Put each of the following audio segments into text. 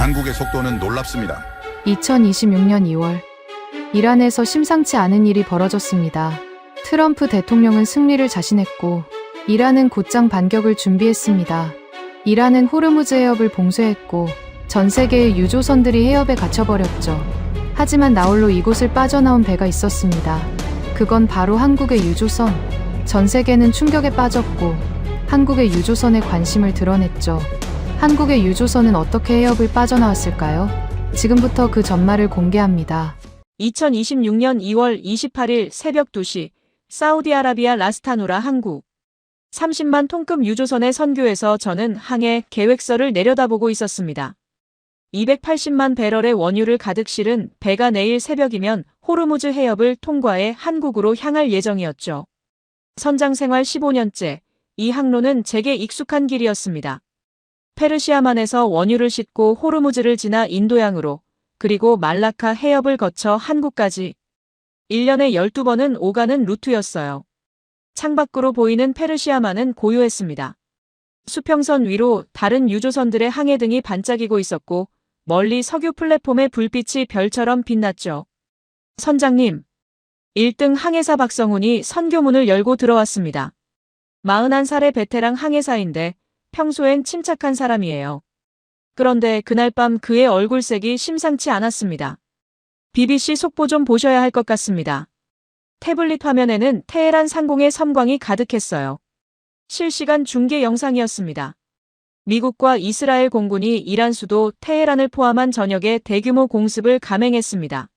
한국의 속도는 놀랍습니다. 2026년 2월, 이란에서 심상치 않은 일이 벌어졌습니다. 트럼프 대통령은 승리를 자신했고, 이란은 곧장 반격을 준비했습니다. 이란은 호르무즈 해협을 봉쇄했고, 전 세계의 유조선들이 해협에 갇혀버렸죠. 하지만 나홀로 이곳을 빠져나온 배가 있었습니다. 그건 바로 한국의 유조선. 전 세계는 충격에 빠졌고, 한국의 유조선에 관심을 드러냈죠. 한국의 유조선은 어떻게 해협을 빠져나왔을까요? 지금부터 그 전말을 공개합니다. 2026년 2월 28일 새벽 2시 사우디아라비아 라스타누라 항구 30만 톤급 유조선의 선교에서 저는 항해 계획서를 내려다보고 있었습니다. 280만 배럴의 원유를 가득 실은 배가 내일 새벽이면 호르무즈 해협을 통과해 한국으로 향할 예정이었죠. 선장 생활 15년째, 이 항로는 제게 익숙한 길이었습니다. 페르시아만에서 원유를 싣고 호르무즈를 지나 인도양으로, 그리고 말라카 해협을 거쳐 한국까지 1년에 12번은 오가는 루트였어요. 창밖으로 보이는 페르시아만은 고요했습니다. 수평선 위로 다른 유조선들의 항해등이 반짝이고 있었고 멀리 석유 플랫폼의 불빛이 별처럼 빛났죠. 선장님, 1등 항해사 박성훈이 선교문을 열고 들어왔습니다. 41살의 베테랑 항해사인데 평소엔 침착한 사람이에요. 그런데 그날 밤 그의 얼굴색이 심상치 않았습니다. BBC 속보 좀 보셔야 할 것 같습니다. 태블릿 화면에는 테헤란 상공의 섬광이 가득했어요. 실시간 중계 영상이었습니다. 미국과 이스라엘 공군이 이란 수도 테헤란을 포함한 전역에 대규모 공습을 감행했습니다.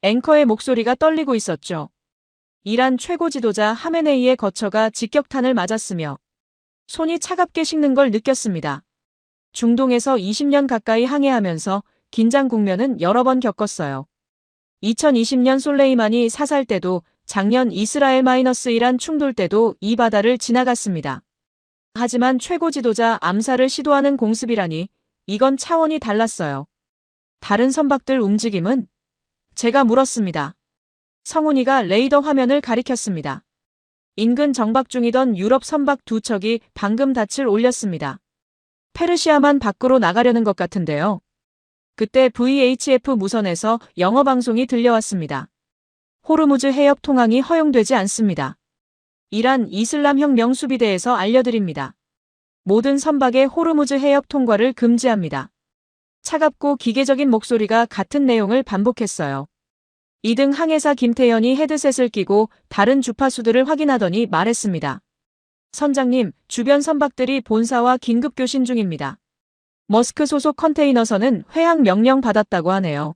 앵커의 목소리가 떨리고 있었죠. 이란 최고 지도자 하메네이의 거처가 직격탄을 맞았으며 손이 차갑게 식는 걸 느꼈습니다. 중동에서 20년 가까이 항해하면서 긴장 국면은 여러 번 겪었어요. 2020년 솔레이마니 사살 때도 작년 이스라엘-이란 충돌 때도 이 바다를 지나갔습니다. 하지만 최고 지도자 암살을 시도하는 공습이라니 이건 차원이 달랐어요. 다른 선박들 움직임은? 제가 물었습니다. 성훈이가 레이더 화면을 가리켰습니다. 인근 정박 중이던 유럽 선박 2척이 방금 닻을 올렸습니다. 페르시아만 밖으로 나가려는 것 같은데요. 그때 VHF 무선에서 영어 방송이 들려왔습니다. 호르무즈 해협 통항이 허용되지 않습니다. 이란 이슬람혁명 수비대에서 알려드립니다. 모든 선박의 호르무즈 해협 통과를 금지합니다. 차갑고 기계적인 목소리가 같은 내용을 반복했어요. 2등 항해사 김태현이 헤드셋을 끼고 다른 주파수들을 확인하더니 말했습니다. 선장님, 주변 선박들이 본사와 긴급 교신 중입니다. 머스크 소속 컨테이너선은 회항 명령 받았다고 하네요.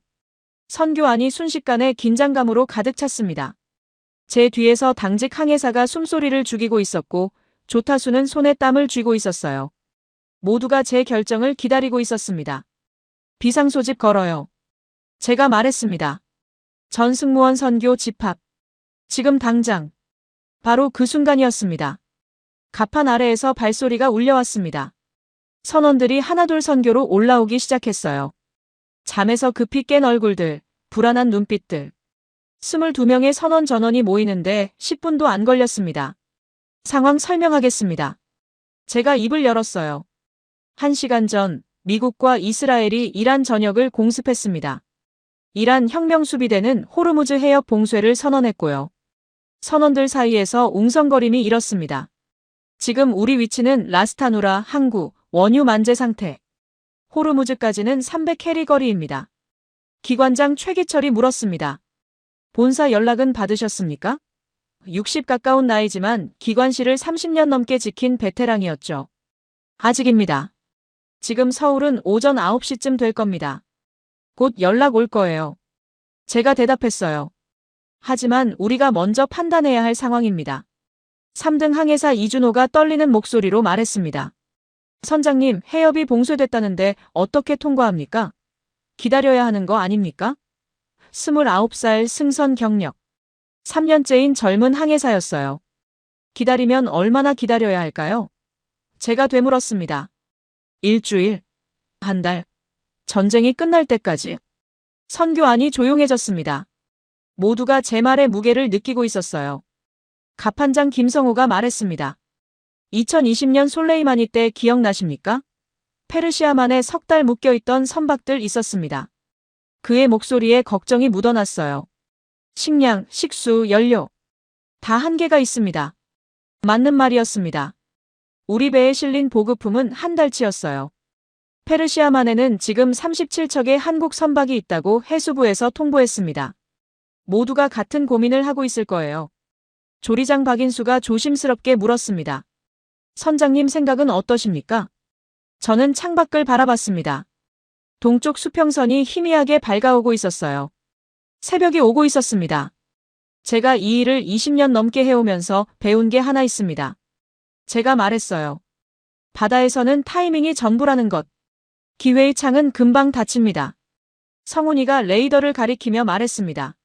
선교안이 순식간에 긴장감으로 가득 찼습니다. 제 뒤에서 당직 항해사가 숨소리를 죽이고 있었고 조타수는 손에 땀을 쥐고 있었어요. 모두가 제 결정을 기다리고 있었습니다. 비상소집 걸어요. 제가 말했습니다. 전 승무원 선교 집합. 지금 당장. 바로 그 순간이었습니다. 갑판 아래에서 발소리가 울려왔습니다. 선원들이 하나둘 선교로 올라오기 시작했어요. 잠에서 급히 깬 얼굴들, 불안한 눈빛들. 22명의 선원 전원이 모이는데 10분도 안 걸렸습니다. 상황 설명하겠습니다. 제가 입을 열었어요. 1시간 전 미국과 이스라엘이 이란 전역을 공습했습니다. 이란 혁명수비대는 호르무즈 해협 봉쇄를 선언했고요. 선원들 사이에서 웅성거림이 일었습니다. 지금 우리 위치는 라스타누라 항구 원유 만재 상태. 호르무즈까지는 300캐리 거리입니다. 기관장 최기철이 물었습니다. 본사 연락은 받으셨습니까? 60 가까운 나이지만 기관실을 30년 넘게 지킨 베테랑이었죠. 아직입니다. 지금 서울은 오전 9시쯤 될 겁니다. 곧 연락 올 거예요. 제가 대답했어요. 하지만 우리가 먼저 판단해야 할 상황입니다. 3등 항해사 이준호가 떨리는 목소리로 말했습니다. 선장님, 해협이 봉쇄됐다는데 어떻게 통과합니까? 기다려야 하는 거 아닙니까? 29살 승선 경력. 3년째인 젊은 항해사였어요. 기다리면 얼마나 기다려야 할까요? 제가 되물었습니다. 일주일, 한 달, 전쟁이 끝날 때까지. 선교안이 조용해졌습니다. 모두가 제 말의 무게를 느끼고 있었어요. 갑판장 김성호가 말했습니다. 2020년 솔레이마니 때 기억나십니까? 페르시아만에 석 달 묶여있던 선박들 있었습니다. 그의 목소리에 걱정이 묻어났어요. 식량, 식수, 연료. 다 한계가 있습니다. 맞는 말이었습니다. 우리 배에 실린 보급품은 한 달치였어요. 페르시아만에는 지금 37척의 한국 선박이 있다고 해수부에서 통보했습니다. 모두가 같은 고민을 하고 있을 거예요. 조리장 박인수가 조심스럽게 물었습니다. 선장님 생각은 어떠십니까? 저는 창밖을 바라봤습니다. 동쪽 수평선이 희미하게 밝아오고 있었어요. 새벽이 오고 있었습니다. 제가 이 일을 20년 넘게 해오면서 배운 게 하나 있습니다. 제가 말했어요. 바다에서는 타이밍이 전부라는 것. 기회의 창은 금방 닫힙니다. 성훈이가 레이더를 가리키며 말했습니다.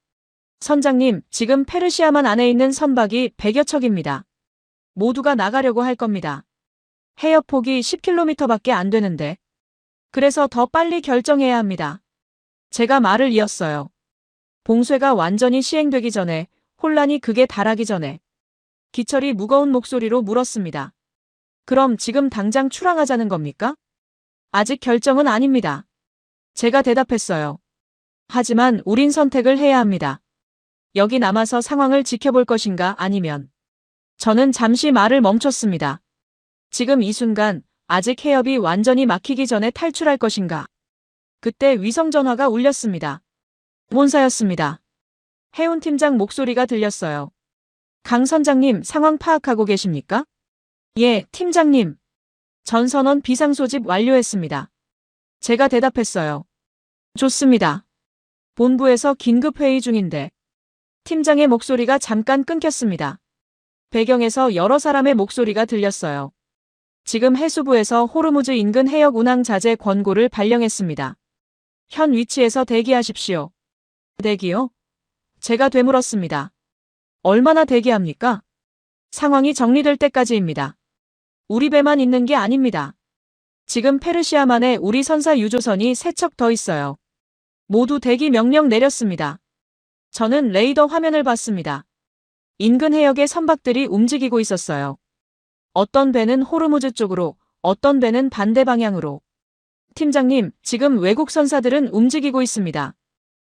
선장님, 지금 페르시아만 안에 있는 선박이 100여 척입니다. 모두가 나가려고 할 겁니다. 해협폭이 10km밖에 안 되는데. 그래서 더 빨리 결정해야 합니다. 제가 말을 이었어요. 봉쇄가 완전히 시행되기 전에, 혼란이 극에 달하기 전에. 기철이 무거운 목소리로 물었습니다. 그럼 지금 당장 출항하자는 겁니까? 아직 결정은 아닙니다. 제가 대답했어요. 하지만 우린 선택을 해야 합니다. 여기 남아서 상황을 지켜볼 것인가 아니면. 저는 잠시 말을 멈췄습니다. 지금 이 순간 아직 해협이 완전히 막히기 전에 탈출할 것인가. 그때 위성전화가 울렸습니다. 본사였습니다. 해운팀장 목소리가 들렸어요. 강 선장님 상황 파악하고 계십니까? 예, 팀장님. 전선원 비상소집 완료했습니다. 제가 대답했어요. 좋습니다. 본부에서 긴급회의 중인데. 팀장의 목소리가 잠깐 끊겼습니다. 배경에서 여러 사람의 목소리가 들렸어요. 지금 해수부에서 호르무즈 인근 해역 운항 자제 권고를 발령했습니다. 현 위치에서 대기하십시오. 대기요? 제가 되물었습니다. 얼마나 대기합니까? 상황이 정리될 때까지입니다. 우리 배만 있는 게 아닙니다. 지금 페르시아만에 우리 선사 유조선이 3척 더 있어요. 모두 대기 명령 내렸습니다. 저는 레이더 화면을 봤습니다. 인근 해역의 선박들이 움직이고 있었어요. 어떤 배는 호르무즈 쪽으로, 어떤 배는 반대 방향으로. 팀장님, 지금 외국 선사들은 움직이고 있습니다.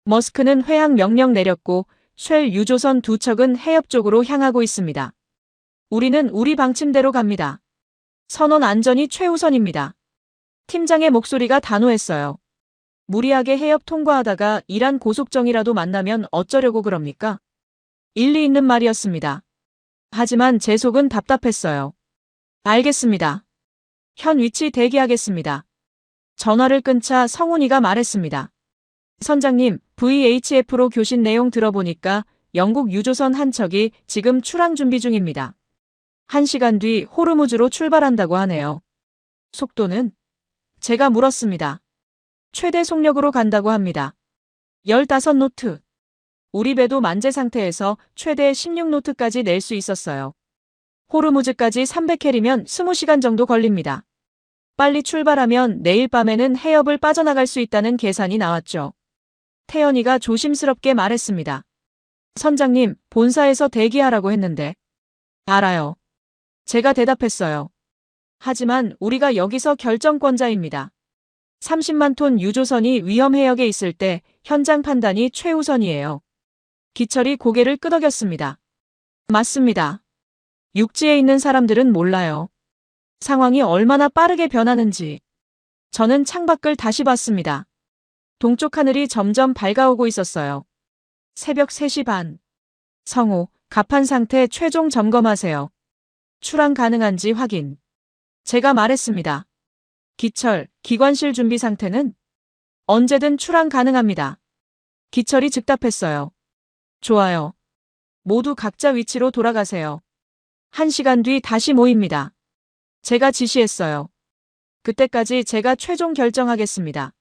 머스크는 회항 명령 내렸고 쉘 유조선 2척은 해협 쪽으로 향하고 있습니다. 우리는 우리 방침대로 갑니다. 선원 안전이 최우선입니다. 팀장의 목소리가 단호했어요. 무리하게 해협 통과하다가 이란 고속정이라도 만나면 어쩌려고 그럽니까? 일리 있는 말이었습니다. 하지만 제 속은 답답했어요. 알겠습니다. 현 위치 대기하겠습니다. 전화를 끊자 성훈이가 말했습니다. 선장님, VHF로 교신 내용 들어보니까 영국 유조선 한 척이 지금 출항 준비 중입니다. 1시간 뒤 호르무즈로 출발한다고 하네요. 속도는? 제가 물었습니다. 최대 속력으로 간다고 합니다. 15노트. 우리 배도 만재 상태에서 최대 16노트까지 낼 수 있었어요. 호르무즈까지 300헬이면 20시간 정도 걸립니다. 빨리 출발하면 내일 밤에는 해협을 빠져나갈 수 있다는 계산이 나왔죠. 태연이가 조심스럽게 말했습니다. 선장님, 본사에서 대기하라고 했는데. 알아요. 제가 대답했어요. 하지만 우리가 여기서 결정권자입니다. 30만 톤 유조선이 위험 해역에 있을 때 현장 판단이 최우선이에요. 기철이 고개를 끄덕였습니다. 맞습니다. 육지에 있는 사람들은 몰라요. 상황이 얼마나 빠르게 변하는지. 저는 창밖을 다시 봤습니다. 동쪽 하늘이 점점 밝아오고 있었어요. 새벽 3시 반. 성호, 갑판 상태 최종 점검하세요. 출항 가능한지 확인. 제가 말했습니다. 기철, 기관실 준비 상태는? 언제든 출항 가능합니다. 기철이 즉답했어요. 좋아요. 모두 각자 위치로 돌아가세요. 1시간 뒤 다시 모입니다. 제가 지시했어요. 그때까지 제가 최종 결정하겠습니다.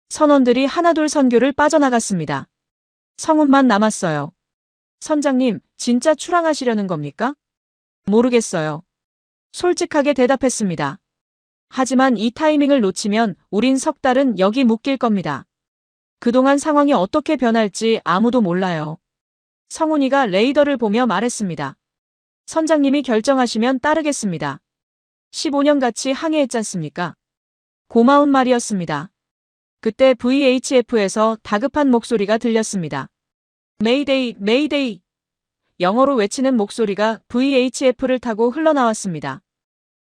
선원들이 하나둘 선교를 빠져나갔습니다. 성훈만 남았어요. 선장님, 진짜 출항하시려는 겁니까? 모르겠어요. 솔직하게 대답했습니다. 하지만 이 타이밍을 놓치면 우린 석 달은 여기 묶일 겁니다. 그동안 상황이 어떻게 변할지 아무도 몰라요. 성훈이가 레이더를 보며 말했습니다. 선장님이 결정하시면 따르겠습니다. 15년 같이 항해했잖습니까? 고마운 말이었습니다. 그때 VHF에서 다급한 목소리가 들렸습니다. 메이데이, 메이데이. 영어로 외치는 목소리가 VHF를 타고 흘러나왔습니다.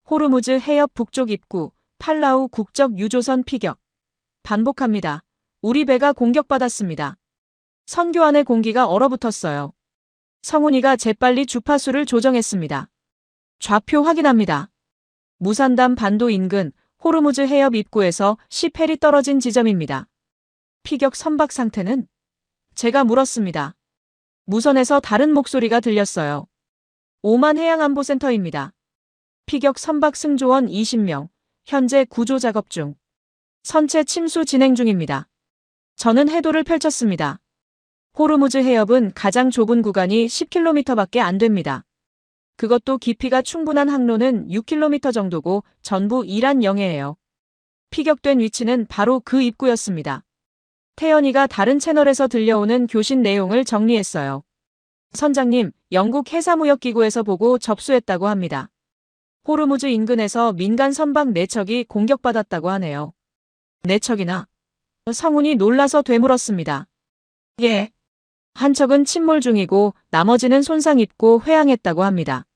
호르무즈 해협 북쪽 입구, 팔라우 국적 유조선 피격. 반복합니다. 우리 배가 공격받았습니다. 선교 안의 공기가 얼어붙었어요. 성훈이가 재빨리 주파수를 조정했습니다. 좌표 확인합니다. 무산담 반도 인근 호르무즈 해협 입구에서 10헬이 떨어진 지점입니다. 피격 선박 상태는? 제가 물었습니다. 무선에서 다른 목소리가 들렸어요. 오만 해양안보센터입니다. 피격 선박 승조원 20명, 현재 구조 작업 중. 선체 침수 진행 중입니다. 저는 해도를 펼쳤습니다. 호르무즈 해협은 가장 좁은 구간이 10km밖에 안 됩니다. 그것도 깊이가 충분한 항로는 6km 정도고 전부 이란 영해예요. 피격된 위치는 바로 그 입구였습니다. 태연이가 다른 채널에서 들려오는 교신 내용을 정리했어요. 선장님, 영국 해사무역기구에서 보고 접수했다고 합니다. 호르무즈 인근에서 민간 선박 4척이 공격받았다고 하네요. 4척이나? 성훈이 놀라서 되물었습니다. 예. 한 척은 침몰 중이고 나머지는 손상 입고 회항했다고 합니다.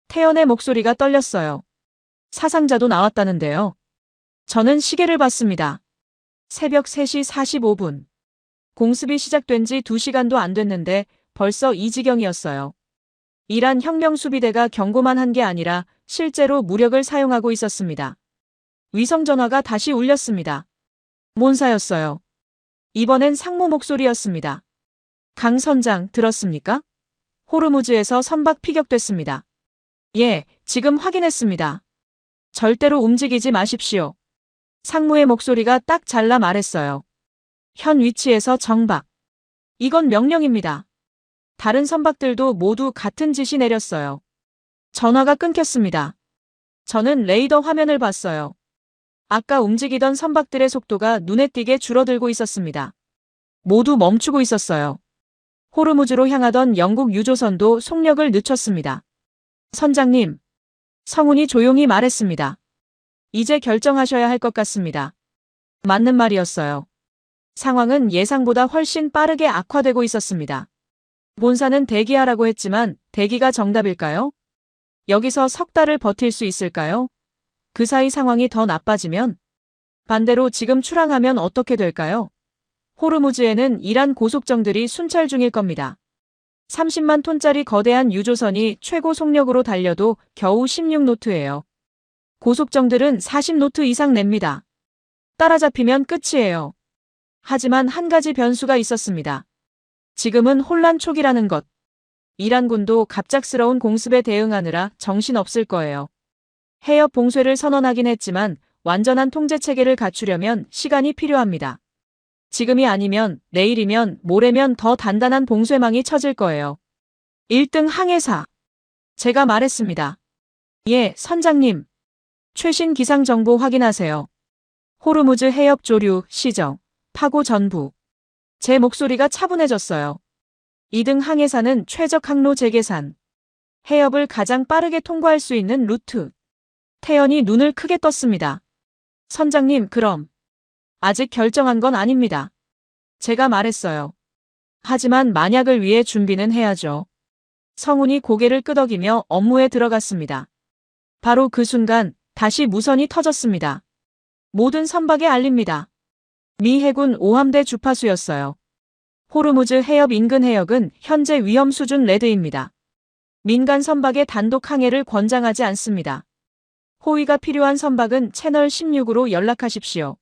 태연의 목소리가 떨렸어요. 사상자도 나왔다는데요. 저는 시계를 봤습니다. 새벽 3시 45분. 공습이 시작된 지 2시간도 안 됐는데 벌써 이 지경이었어요. 이란 혁명수비대가 경고만 한 게 아니라 실제로 무력을 사용하고 있었습니다. 위성전화가 다시 울렸습니다. 뭔사였어요. 이번엔 상무 목소리였습니다. 강 선장 들었습니까? 호르무즈에서 선박 피격됐습니다. 예, 지금 확인했습니다. 절대로 움직이지 마십시오. 상무의 목소리가 딱 잘라 말했어요. 현 위치에서 정박. 이건 명령입니다. 다른 선박들도 모두 같은 지시 내렸어요. 전화가 끊겼습니다. 저는 레이더 화면을 봤어요. 아까 움직이던 선박들의 속도가 눈에 띄게 줄어들고 있었습니다. 모두 멈추고 있었어요. 호르무즈로 향하던 영국 유조선도 속력을 늦췄습니다. 선장님, 성훈이 조용히 말했습니다. 이제 결정하셔야 할 것 같습니다. 맞는 말이었어요. 상황은 예상보다 훨씬 빠르게 악화되고 있었습니다. 본사는 대기하라고 했지만 대기가 정답일까요? 여기서 석 달을 버틸 수 있을까요? 그 사이 상황이 더 나빠지면? 반대로 지금 출항하면 어떻게 될까요? 호르무즈에는 이란 고속정들이 순찰 중일 겁니다. 30만 톤짜리 거대한 유조선이 최고 속력으로 달려도 겨우 16노트예요. 고속정들은 40노트 이상 냅니다. 따라잡히면 끝이에요. 하지만 한 가지 변수가 있었습니다. 지금은 혼란 초기라는 것. 이란군도 갑작스러운 공습에 대응하느라 정신없을 거예요. 해협 봉쇄를 선언하긴 했지만 완전한 통제체계를 갖추려면 시간이 필요합니다. 지금이 아니면 내일이면 모레면 더 단단한 봉쇄망이 쳐질 거예요. 1등 항해사. 제가 말했습니다. 예, 선장님. 최신 기상 정보 확인하세요. 호르무즈 해협 조류, 시정, 파고 전부. 제 목소리가 차분해졌어요. 2등 항해사는 최적 항로 재계산. 해협을 가장 빠르게 통과할 수 있는 루트. 태연이 눈을 크게 떴습니다. 선장님, 그럼. 아직 결정한 건 아닙니다. 제가 말했어요. 하지만 만약을 위해 준비는 해야죠. 성훈이 고개를 끄덕이며 업무에 들어갔습니다. 바로 그 순간 다시 무선이 터졌습니다. 모든 선박에 알립니다. 미 해군 5함대 주파수였어요. 호르무즈 해협 인근 해역은 현재 위험 수준 레드입니다. 민간 선박의 단독 항해를 권장하지 않습니다. 호위가 필요한 선박은 채널 16으로 연락하십시오.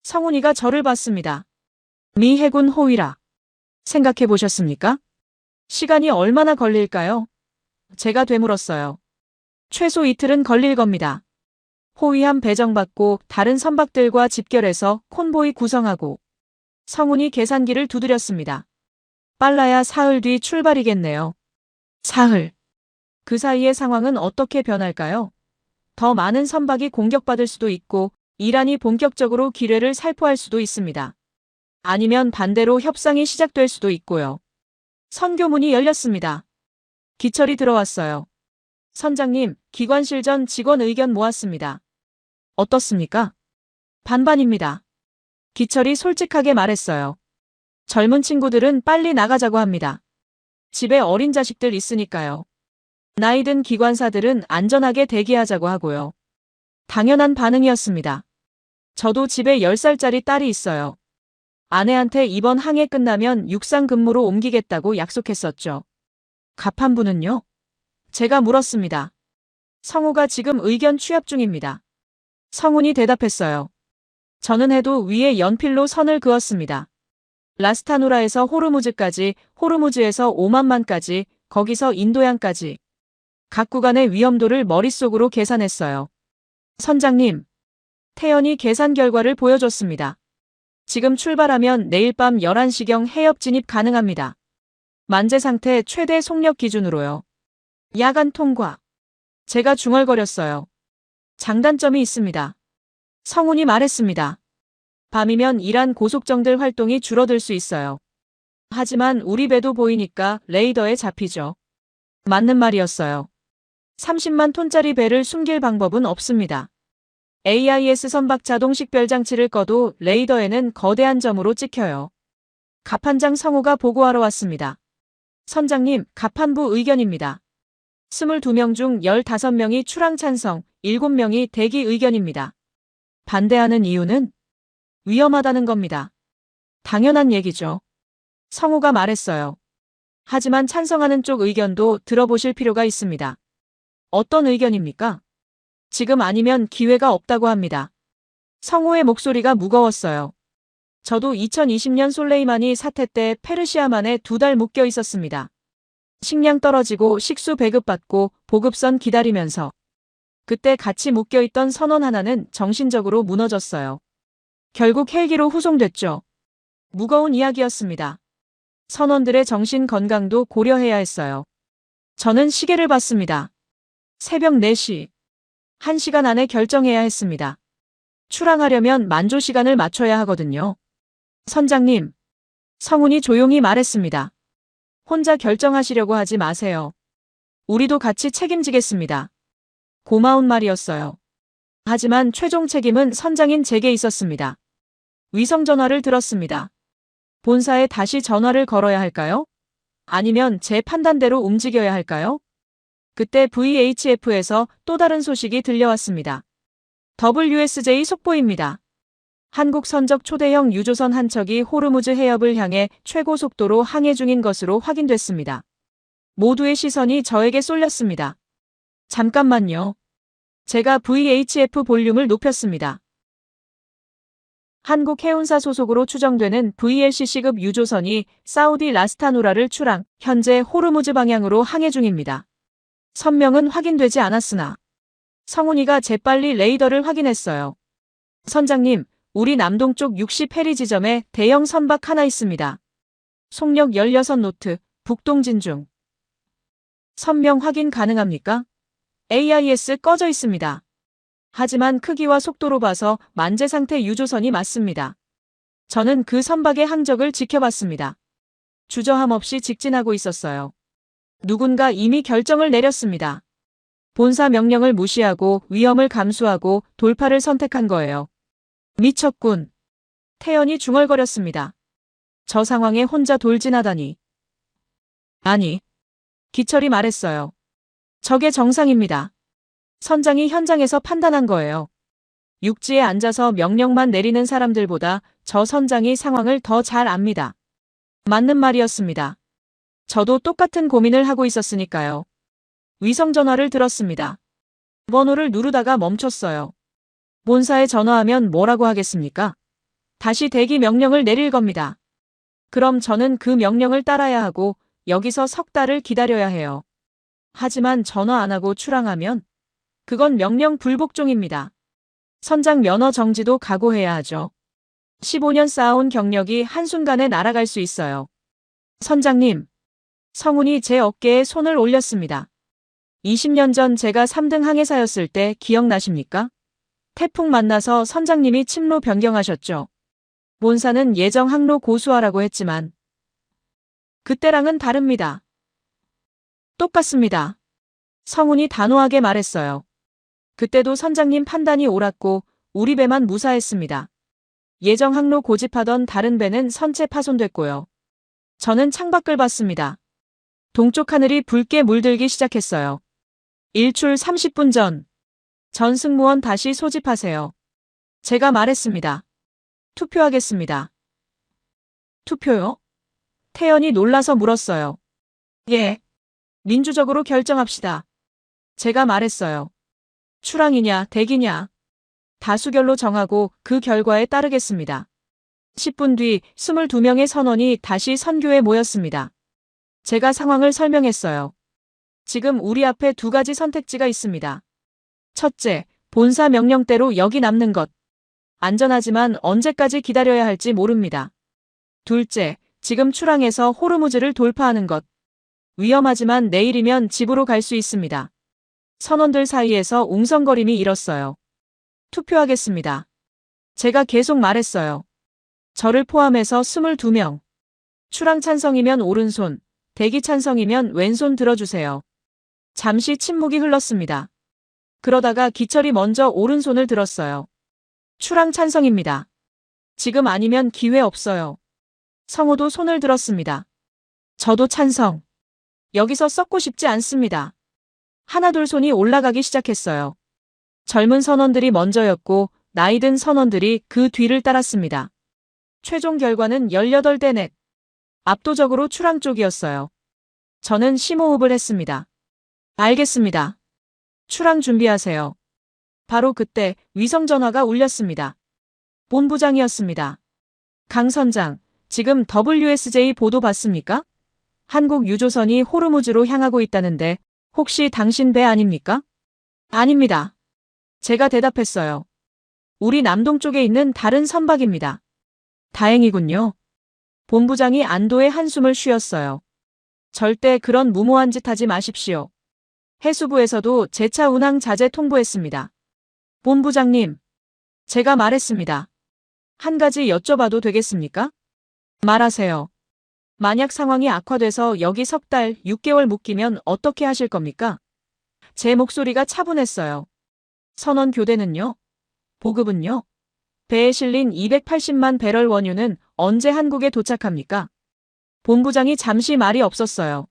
성훈이가 저를 봤습니다. 미 해군 호위라. 생각해 보셨습니까? 시간이 얼마나 걸릴까요? 제가 되물었어요. 최소 이틀은 걸릴 겁니다. 호위함 배정받고 다른 선박들과 집결해서 콘보이 구성하고. 성훈이 계산기를 두드렸습니다. 빨라야 사흘 뒤 출발이겠네요. 사흘. 그 사이의 상황은 어떻게 변할까요? 더 많은 선박이 공격받을 수도 있고 이란이 본격적으로 기뢰를 살포할 수도 있습니다. 아니면 반대로 협상이 시작될 수도 있고요. 선교문이 열렸습니다. 기철이 들어왔어요. 선장님, 기관실 전 직원 의견 모았습니다. 어떻습니까? 반반입니다. 기철이 솔직하게 말했어요. 젊은 친구들은 빨리 나가자고 합니다. 집에 어린 자식들 있으니까요. 나이 든 기관사들은 안전하게 대기하자고 하고요. 당연한 반응이었습니다. 저도 집에 10살짜리 딸이 있어요. 아내한테 이번 항해 끝나면 육상 근무로 옮기겠다고 약속했었죠. 가판부는요? 제가 물었습니다. 성우가 지금 의견 취합 중입니다. 성훈이 대답했어요. 저는 해도 위에 연필로 선을 그었습니다. 라스타누라에서 호르무즈까지, 호르무즈에서 오만만까지, 거기서 인도양까지. 각 구간의 위험도를 머릿속으로 계산했어요. 선장님, 태연이 계산 결과를 보여줬습니다. 지금 출발하면 내일 밤 11시경 해협 진입 가능합니다. 만재 상태 최대 속력 기준으로요. 야간 통과. 제가 중얼거렸어요. 장단점이 있습니다. 성훈이 말했습니다. 밤이면 이란 고속정들 활동이 줄어들 수 있어요. 하지만 우리 배도 보이니까 레이더에 잡히죠. 맞는 말이었어요. 30만 톤짜리 배를 숨길 방법은 없습니다. AIS 선박 자동 식별 장치를 꺼도 레이더에는 거대한 점으로 찍혀요. 갑판장 성우가 보고하러 왔습니다. 선장님, 갑판부 의견입니다. 22명 중 15명이 출항 찬성, 7명이 대기 의견입니다. 반대하는 이유는 위험하다는 겁니다. 당연한 얘기죠. 성우가 말했어요. 하지만 찬성하는 쪽 의견도 들어보실 필요가 있습니다. 어떤 의견입니까? 지금 아니면 기회가 없다고 합니다. 성우의 목소리가 무거웠어요. 저도 2020년 솔레이마니 사태 때 페르시아만에 2달 묶여 있었습니다. 식량 떨어지고 식수 배급받고 보급선 기다리면서. 그때 같이 묶여있던 선원 하나는 정신적으로 무너졌어요. 결국 헬기로 후송됐죠. 무거운 이야기였습니다. 선원들의 정신 건강도 고려해야 했어요. 저는 시계를 봤습니다. 새벽 4시. 1시간 안에 결정해야 했습니다. 출항하려면 만조 시간을 맞춰야 하거든요. 선장님. 성훈이 조용히 말했습니다. 혼자 결정하시려고 하지 마세요. 우리도 같이 책임지겠습니다. 고마운 말이었어요. 하지만 최종 책임은 선장인 제게 있었습니다. 위성 전화를 들었습니다. 본사에 다시 전화를 걸어야 할까요? 아니면 제 판단대로 움직여야 할까요? 그때 VHF에서 또 다른 소식이 들려왔습니다. WSJ 속보입니다. 한국 선적 초대형 유조선 한 척이 호르무즈 해협을 향해 최고 속도로 항해 중인 것으로 확인됐습니다. 모두의 시선이 저에게 쏠렸습니다. 잠깐만요. 제가 VHF 볼륨을 높였습니다. 한국 해운사 소속으로 추정되는 VLCC급 유조선이 사우디 라스타누라를 출항, 현재 호르무즈 방향으로 항해 중입니다. 선명은 확인되지 않았으나 성훈이가 재빨리 레이더를 확인했어요. 선장님, 우리 남동쪽 60해리 지점에 대형 선박 하나 있습니다. 속력 16노트, 북동진 중. 선명 확인 가능합니까? AIS 꺼져 있습니다. 하지만 크기와 속도로 봐서 만재 상태 유조선이 맞습니다. 저는 그 선박의 항적을 지켜봤습니다. 주저함 없이 직진하고 있었어요. 누군가 이미 결정을 내렸습니다. 본사 명령을 무시하고 위험을 감수하고 돌파를 선택한 거예요. 미쳤군. 태연이 중얼거렸습니다. 저 상황에 혼자 돌진하다니. 아니. 기철이 말했어요. 저게 정상입니다. 선장이 현장에서 판단한 거예요. 육지에 앉아서 명령만 내리는 사람들보다 저 선장이 상황을 더 잘 압니다. 맞는 말이었습니다. 저도 똑같은 고민을 하고 있었으니까요. 위성 전화를 들었습니다. 번호를 누르다가 멈췄어요. 본사에 전화하면 뭐라고 하겠습니까? 다시 대기 명령을 내릴 겁니다. 그럼 저는 그 명령을 따라야 하고 여기서 석 달을 기다려야 해요. 하지만 전화 안 하고 출항하면 그건 명령 불복종입니다. 선장 면허 정지도 각오해야 하죠. 15년 쌓아온 경력이 한순간에 날아갈 수 있어요. 선장님. 성훈이 제 어깨에 손을 올렸습니다. 20년 전 제가 3등 항해사였을 때 기억나십니까? 태풍 만나서 선장님이 침로 변경하셨죠. 본사는 예정 항로 고수하라고 했지만 그때랑은 다릅니다. 똑같습니다. 성훈이 단호하게 말했어요. 그때도 선장님 판단이 옳았고 우리 배만 무사했습니다. 예정 항로 고집하던 다른 배는 선체 파손됐고요. 저는 창밖을 봤습니다. 동쪽 하늘이 붉게 물들기 시작했어요. 일출 30분 전. 전 승무원 다시 소집하세요. 제가 말했습니다. 투표하겠습니다. 투표요? 태연이 놀라서 물었어요. 예. 민주적으로 결정합시다. 제가 말했어요. 출항이냐 대기냐. 다수결로 정하고 그 결과에 따르겠습니다. 10분 뒤 22명의 선원이 다시 선교에 모였습니다. 제가 상황을 설명했어요. 지금 우리 앞에 두 가지 선택지가 있습니다. 첫째, 본사 명령대로 여기 남는 것. 안전하지만 언제까지 기다려야 할지 모릅니다. 둘째, 지금 출항해서 호르무즈를 돌파하는 것. 위험하지만 내일이면 집으로 갈 수 있습니다. 선원들 사이에서 웅성거림이 일었어요. 투표하겠습니다. 제가 계속 말했어요. 저를 포함해서 22명. 출항 찬성이면 오른손, 대기 찬성이면 왼손 들어주세요. 잠시 침묵이 흘렀습니다. 그러다가 기철이 먼저 오른손을 들었어요. 출항 찬성입니다. 지금 아니면 기회 없어요. 성우도 손을 들었습니다. 저도 찬성. 여기서 썩고 싶지 않습니다. 하나둘 손이 올라가기 시작했어요. 젊은 선원들이 먼저였고 나이든 선원들이 그 뒤를 따랐습니다. 최종 결과는 18대 4. 압도적으로 출항 쪽이었어요. 저는 심호흡을 했습니다. 알겠습니다. 출항 준비하세요. 바로 그때 위성전화가 울렸습니다. 본부장이었습니다. 강 선장, 지금 WSJ 보도 봤습니까? 한국 유조선이 호르무즈로 향하고 있다는데 혹시 당신 배 아닙니까? 아닙니다. 제가 대답했어요. 우리 남동쪽에 있는 다른 선박입니다. 다행이군요. 본부장이 안도의 한숨을 쉬었어요. 절대 그런 무모한 짓 하지 마십시오. 해수부에서도 재차 운항 자제 통보했습니다. 본부장님, 제가 말했습니다. 한 가지 여쭤봐도 되겠습니까? 말하세요. 만약 상황이 악화돼서 여기 석 달, 6개월 묵기면 어떻게 하실 겁니까? 제 목소리가 차분했어요. 선원 교대는요? 보급은요? 배에 실린 280만 배럴 원유는 언제 한국에 도착합니까? 본부장이 잠시 말이 없었어요.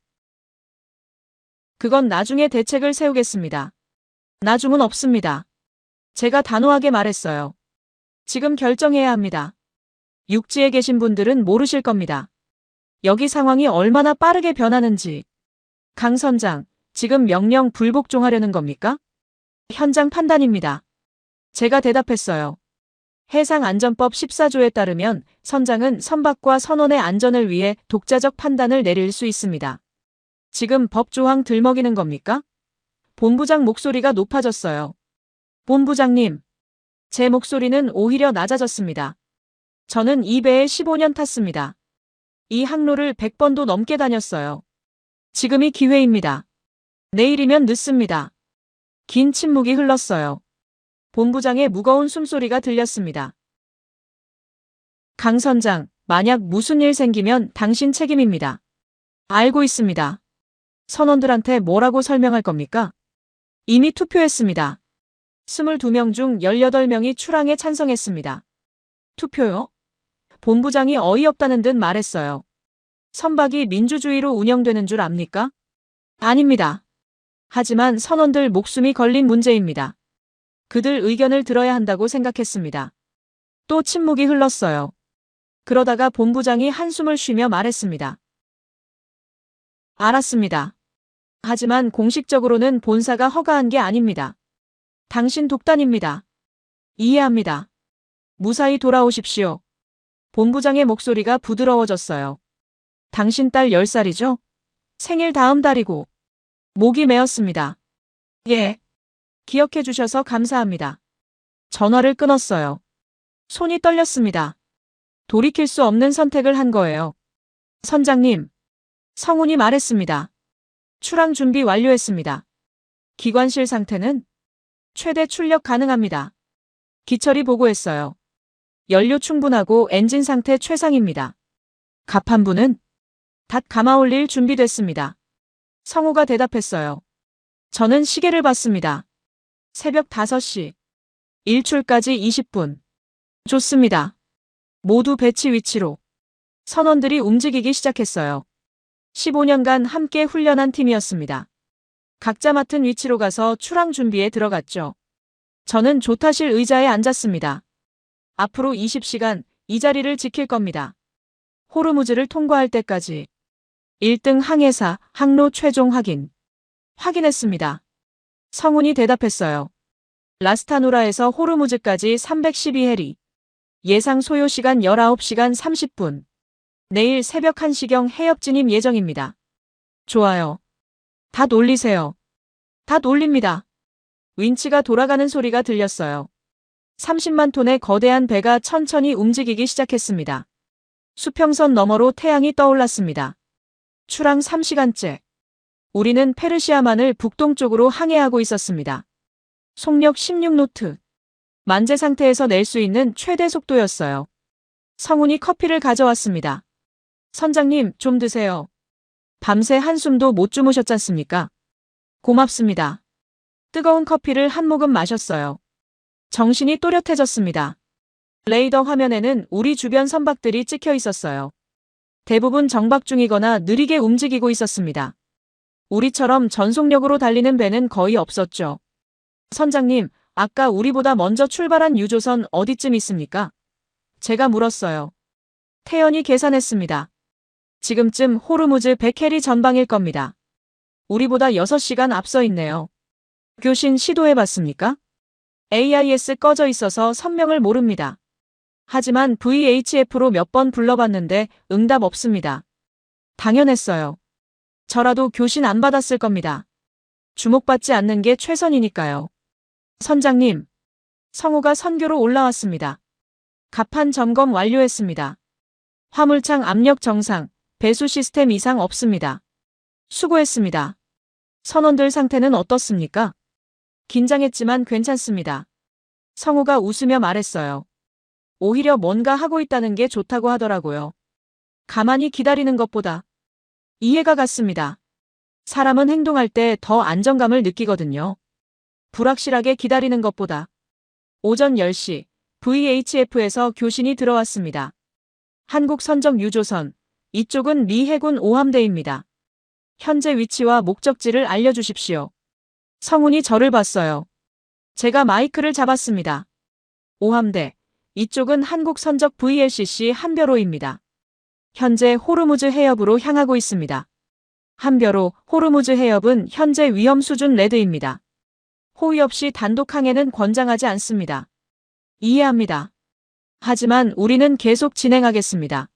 그건 나중에 대책을 세우겠습니다. 나중은 없습니다. 제가 단호하게 말했어요. 지금 결정해야 합니다. 육지에 계신 분들은 모르실 겁니다. 여기 상황이 얼마나 빠르게 변하는지. 강 선장, 지금 명령 불복종하려는 겁니까? 현장 판단입니다. 제가 대답했어요. 해상안전법 14조에 따르면 선장은 선박과 선원의 안전을 위해 독자적 판단을 내릴 수 있습니다. 지금 법조항 들먹이는 겁니까? 본부장 목소리가 높아졌어요. 본부장님, 제 목소리는 오히려 낮아졌습니다. 저는 이 배에 15년 탔습니다. 이 항로를 100번도 넘게 다녔어요. 지금이 기회입니다. 내일이면 늦습니다. 긴 침묵이 흘렀어요. 본부장의 무거운 숨소리가 들렸습니다. 강 선장, 만약 무슨 일 생기면 당신 책임입니다. 알고 있습니다. 선원들한테 뭐라고 설명할 겁니까? 이미 투표했습니다. 22명 중 18명이 출항에 찬성했습니다. 투표요? 본부장이 어이없다는 듯 말했어요. 선박이 민주주의로 운영되는 줄 압니까? 아닙니다. 하지만 선원들 목숨이 걸린 문제입니다. 그들 의견을 들어야 한다고 생각했습니다. 또 침묵이 흘렀어요. 그러다가 본부장이 한숨을 쉬며 말했습니다. 알았습니다. 하지만 공식적으로는 본사가 허가한 게 아닙니다. 당신 독단입니다. 이해합니다. 무사히 돌아오십시오. 본부장의 목소리가 부드러워졌어요. 당신 딸 10살이죠? 생일 다음 달이고. 목이 메었습니다. 예. 기억해 주셔서 감사합니다. 전화를 끊었어요. 손이 떨렸습니다. 돌이킬 수 없는 선택을 한 거예요. 선장님. 성운이 말했습니다. 출항 준비 완료했습니다. 기관실 상태는? 최대 출력 가능합니다. 기철이 보고했어요. 연료 충분하고 엔진 상태 최상입니다. 갑판부는? 닷 감아 올릴 준비됐습니다. 성우가 대답했어요. 저는 시계를 봤습니다. 새벽 5시. 일출까지 20분. 좋습니다. 모두 배치 위치로. 선원들이 움직이기 시작했어요. 15년간 함께 훈련한 팀이었습니다. 각자 맡은 위치로 가서 출항 준비에 들어갔죠. 저는 조타실 의자에 앉았습니다. 앞으로 20시간 이 자리를 지킬 겁니다. 호르무즈를 통과할 때까지. 1등 항해사, 항로 최종 확인. 확인했습니다. 성운이 대답했어요. 라스타누라에서 호르무즈까지 312해리. 예상 소요 시간 19시간 30분. 내일 새벽 1시경 해협 진입 예정입니다. 좋아요. 다 놀리세요. 다 놀립니다. 윈치가 돌아가는 소리가 들렸어요. 30만 톤의 거대한 배가 천천히 움직이기 시작했습니다. 수평선 너머로 태양이 떠올랐습니다. 출항 3시간째. 우리는 페르시아만을 북동쪽으로 항해하고 있었습니다. 속력 16노트. 만재 상태에서 낼 수 있는 최대 속도였어요. 성운이 커피를 가져왔습니다. 선장님, 좀 드세요. 밤새 한숨도 못 주무셨잖습니까? 고맙습니다. 뜨거운 커피를 한 모금 마셨어요. 정신이 또렷해졌습니다. 레이더 화면에는 우리 주변 선박들이 찍혀 있었어요. 대부분 정박 중이거나 느리게 움직이고 있었습니다. 우리처럼 전속력으로 달리는 배는 거의 없었죠. 선장님, 아까 우리보다 먼저 출발한 유조선 어디쯤 있습니까? 제가 물었어요. 태연이 계산했습니다. 지금쯤 호르무즈 100해리 전방일 겁니다. 우리보다 6시간 앞서 있네요. 교신 시도해봤습니까? AIS 꺼져 있어서 선명을 모릅니다. 하지만 VHF로 몇 번 불러봤는데 응답 없습니다. 당연했어요. 저라도 교신 안 받았을 겁니다. 주목받지 않는 게 최선이니까요. 선장님, 성우가 선교로 올라왔습니다. 갑판 점검 완료했습니다. 화물창 압력 정상, 배수 시스템 이상 없습니다. 수고했습니다. 선원들 상태는 어떻습니까? 긴장했지만 괜찮습니다. 성우가 웃으며 말했어요. 오히려 뭔가 하고 있다는 게 좋다고 하더라고요. 가만히 기다리는 것보다. 이해가 갔습니다. 사람은 행동할 때 더 안정감을 느끼거든요. 불확실하게 기다리는 것보다. 오전 10시, VHF에서 교신이 들어왔습니다. 한국 선적 유조선, 이쪽은 미 해군 5함대입니다. 현재 위치와 목적지를 알려주십시오. 성운이 저를 봤어요. 제가 마이크를 잡았습니다. 5함대, 이쪽은 한국 선적 VLCC 한별호입니다. 현재 호르무즈 해협으로 향하고 있습니다. 한별호, 호르무즈 해협은 현재 위험 수준 레드입니다. 호위 없이 단독 항해는 권장하지 않습니다. 이해합니다. 하지만 우리는 계속 진행하겠습니다.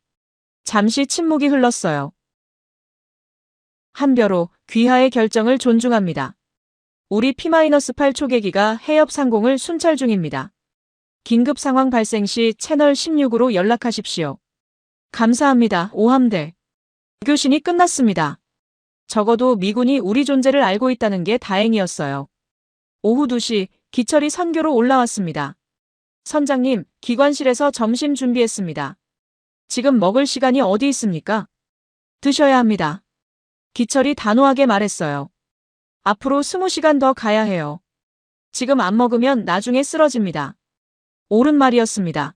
잠시 침묵이 흘렀어요. 한별호, 귀하의 결정을 존중합니다. 우리 P-8 초계기가 해협 상공을 순찰 중입니다. 긴급 상황 발생 시 채널 16으로 연락하십시오. 감사합니다. 5함대. 교신이 끝났습니다. 적어도 미군이 우리 존재를 알고 있다는 게 다행이었어요. 오후 2시 기철이 선교로 올라왔습니다. 선장님, 기관실에서 점심 준비했습니다. 지금 먹을 시간이 어디 있습니까? 드셔야 합니다. 기철이 단호하게 말했어요. 앞으로 20시간 더 가야 해요. 지금 안 먹으면 나중에 쓰러집니다. 옳은 말이었습니다.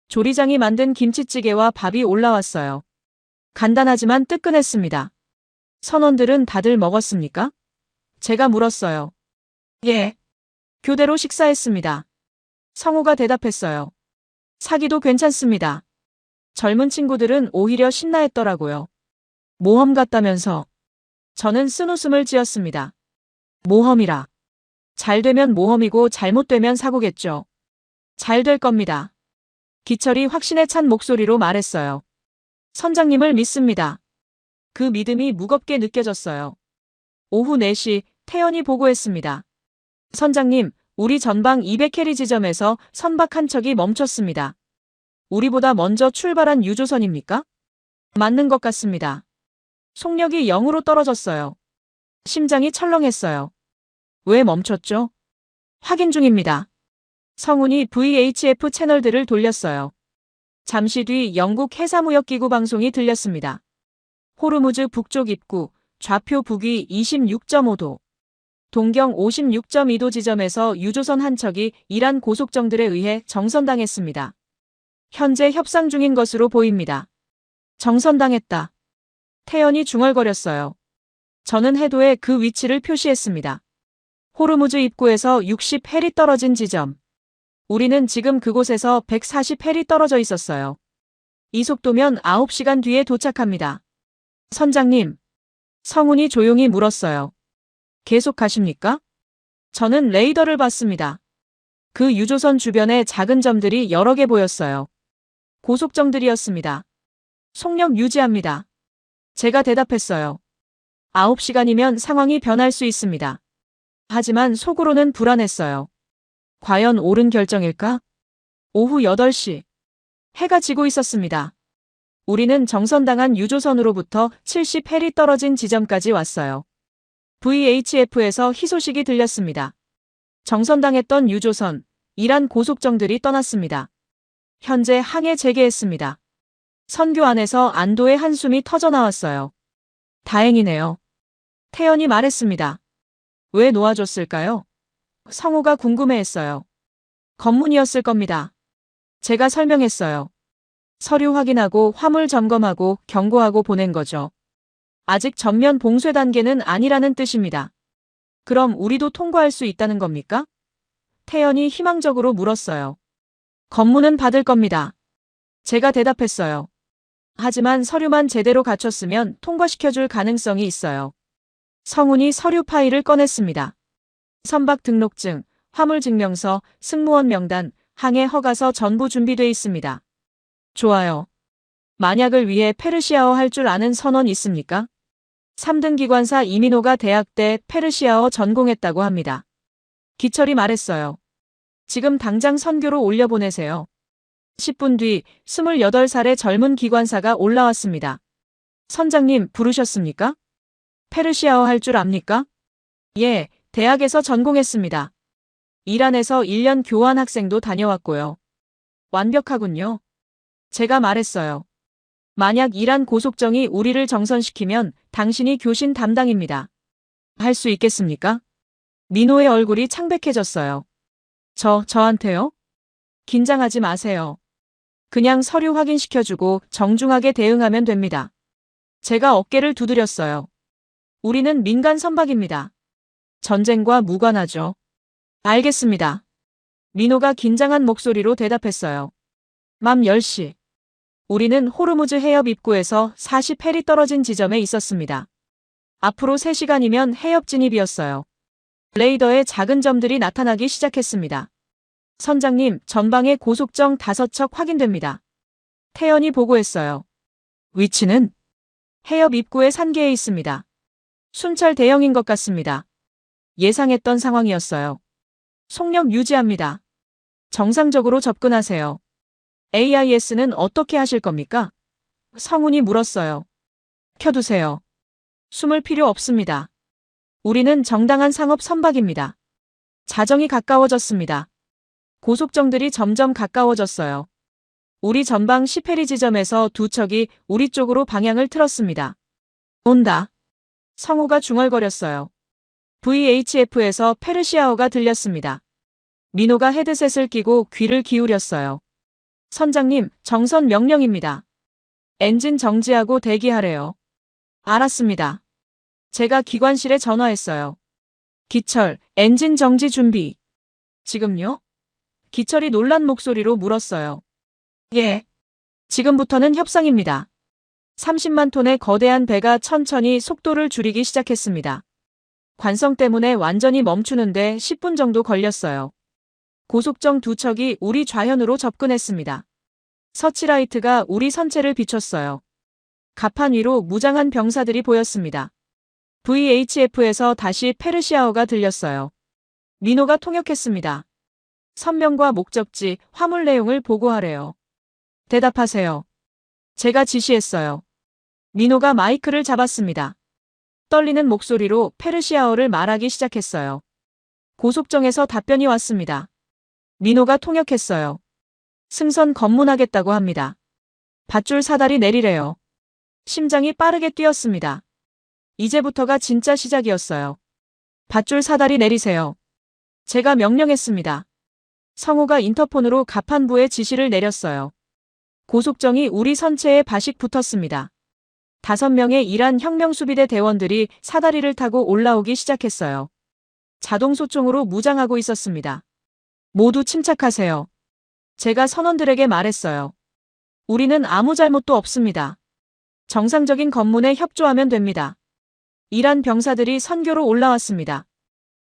조리장이 만든 김치찌개와 밥이 올라왔어요. 간단하지만 뜨끈했습니다. 선원들은 다들 먹었습니까? 제가 물었어요. 예. 교대로 식사했습니다. 성우가 대답했어요. 사기도 괜찮습니다. 젊은 친구들은 오히려 신나했더라고요. 모험 같다면서. 저는 쓴웃음을 지었습니다. 모험이라. 잘 되면 모험이고 잘못되면 사고겠죠. 잘 될 겁니다. 기철이 확신에 찬 목소리로 말했어요. 선장님을 믿습니다. 그 믿음이 무겁게 느껴졌어요. 오후 4시 태연이 보고했습니다. 선장님, 우리 전방 200캐리 지점에서 선박 한 척이 멈췄습니다. 우리보다 먼저 출발한 유조선입니까? 맞는 것 같습니다. 속력이 0으로 떨어졌어요. 심장이 철렁했어요. 왜 멈췄죠? 확인 중입니다. 성운이 VHF 채널들을 돌렸어요. 잠시 뒤 영국 해사무역기구 방송이 들렸습니다. 호르무즈 북쪽 입구, 좌표 북위 26.5도. 동경 56.2도 지점에서 유조선 한 척이 이란 고속정들에 의해 정선당했습니다. 현재 협상 중인 것으로 보입니다. 정선당했다. 태연이 중얼거렸어요. 저는 해도에 그 위치를 표시했습니다. 호르무즈 입구에서 60해리 떨어진 지점. 우리는 지금 그곳에서 140해리 떨어져 있었어요. 이 속도면 9시간 뒤에 도착합니다. 선장님. 성훈이 조용히 물었어요. 계속 가십니까? 저는 레이더를 봤습니다. 그 유조선 주변에 작은 점들이 여러 개 보였어요. 고속정들이었습니다. 속력 유지합니다. 제가 대답했어요. 9시간이면 상황이 변할 수 있습니다. 하지만 속으로는 불안했어요. 과연 옳은 결정일까? 오후 8시. 해가 지고 있었습니다. 우리는 정선당한 유조선으로부터 70해리 떨어진 지점까지 왔어요. VHF에서 희소식이 들렸습니다. 정선당했던 유조선, 이란 고속정들이 떠났습니다. 현재 항해 재개했습니다. 선교 안에서 안도의 한숨이 터져나왔어요. 다행이네요. 태연이 말했습니다. 왜 놓아줬을까요? 성우가 궁금해했어요. 검문이었을 겁니다. 제가 설명했어요. 서류 확인하고 화물 점검하고 경고하고 보낸 거죠. 아직 전면 봉쇄 단계는 아니라는 뜻입니다. 그럼 우리도 통과할 수 있다는 겁니까? 태연이 희망적으로 물었어요. 검문은 받을 겁니다. 제가 대답했어요. 하지만 서류만 제대로 갖췄으면 통과시켜줄 가능성이 있어요. 성훈이 서류 파일을 꺼냈습니다. 선박 등록증, 화물 증명서, 승무원 명단, 항해 허가서 전부 준비돼 있습니다. 좋아요. 만약을 위해 페르시아어 할 줄 아는 선원 있습니까? 3등 기관사 이민호가 대학 때 페르시아어 전공했다고 합니다. 기철이 말했어요. 지금 당장 선교로 올려보내세요. 10분 뒤 28살의 젊은 기관사가 올라왔습니다. 선장님 부르셨습니까? 페르시아어 할 줄 압니까? 예, 대학에서 전공했습니다. 이란에서 1년 교환 학생도 다녀왔고요. 완벽하군요. 제가 말했어요. 만약 이란 고속정이 우리를 정선시키면 당신이 교신 담당입니다. 할 수 있겠습니까? 민호의 얼굴이 창백해졌어요. 저한테요? 긴장하지 마세요. 그냥 서류 확인시켜주고 정중하게 대응하면 됩니다. 제가 어깨를 두드렸어요. 우리는 민간 선박입니다. 전쟁과 무관하죠. 알겠습니다. 민호가 긴장한 목소리로 대답했어요. 밤 10시. 우리는 호르무즈 해협 입구에서 40해리 떨어진 지점에 있었습니다. 앞으로 3시간이면 해협 진입이었어요. 레이더에 작은 점들이 나타나기 시작했습니다. 선장님, 전방에 고속정 5척 확인됩니다. 태연이 보고했어요. 위치는? 해협 입구의 산계에 있습니다. 순찰 대형인 것 같습니다. 예상했던 상황이었어요. 속력 유지합니다. 정상적으로 접근하세요. AIS는 어떻게 하실 겁니까? 성훈이 물었어요. 켜두세요. 숨을 필요 없습니다. 우리는 정당한 상업 선박입니다. 자정이 가까워졌습니다. 고속정들이 점점 가까워졌어요. 우리 전방 10해리 지점에서 2척이 우리 쪽으로 방향을 틀었습니다. 온다. 성우가 중얼거렸어요. VHF에서 페르시아어가 들렸습니다. 민호가 헤드셋을 끼고 귀를 기울였어요. 선장님, 정선 명령입니다. 엔진 정지하고 대기하래요. 알았습니다. 제가 기관실에 전화했어요. 기철, 엔진 정지 준비. 지금요? 기철이 놀란 목소리로 물었어요. 예. 지금부터는 협상입니다. 30만 톤의 거대한 배가 천천히 속도를 줄이기 시작했습니다. 관성 때문에 완전히 멈추는데 10분 정도 걸렸어요. 고속정 2척이 우리 좌현으로 접근했습니다. 서치라이트가 우리 선체를 비췄어요. 갑판 위로 무장한 병사들이 보였습니다. VHF에서 다시 페르시아어가 들렸어요. 민호가 통역했습니다. 선명과 목적지, 화물 내용을 보고하래요. 대답하세요. 제가 지시했어요. 민호가 마이크를 잡았습니다. 떨리는 목소리로 페르시아어를 말하기 시작했어요. 고속정에서 답변이 왔습니다. 민호가 통역했어요. 승선 검문하겠다고 합니다. 밧줄 사다리 내리래요. 심장이 빠르게 뛰었습니다. 이제부터가 진짜 시작이었어요. 밧줄 사다리 내리세요. 제가 명령했습니다. 성우가 인터폰으로 가판부에 지시를 내렸어요. 고속정이 우리 선체에 바식 붙었습니다. 5명의 이란 혁명수비대 대원들이 사다리를 타고 올라오기 시작했어요. 자동소총으로 무장하고 있었습니다. 모두 침착하세요. 제가 선원들에게 말했어요. 우리는 아무 잘못도 없습니다. 정상적인 검문에 협조하면 됩니다. 이란 병사들이 선교로 올라왔습니다.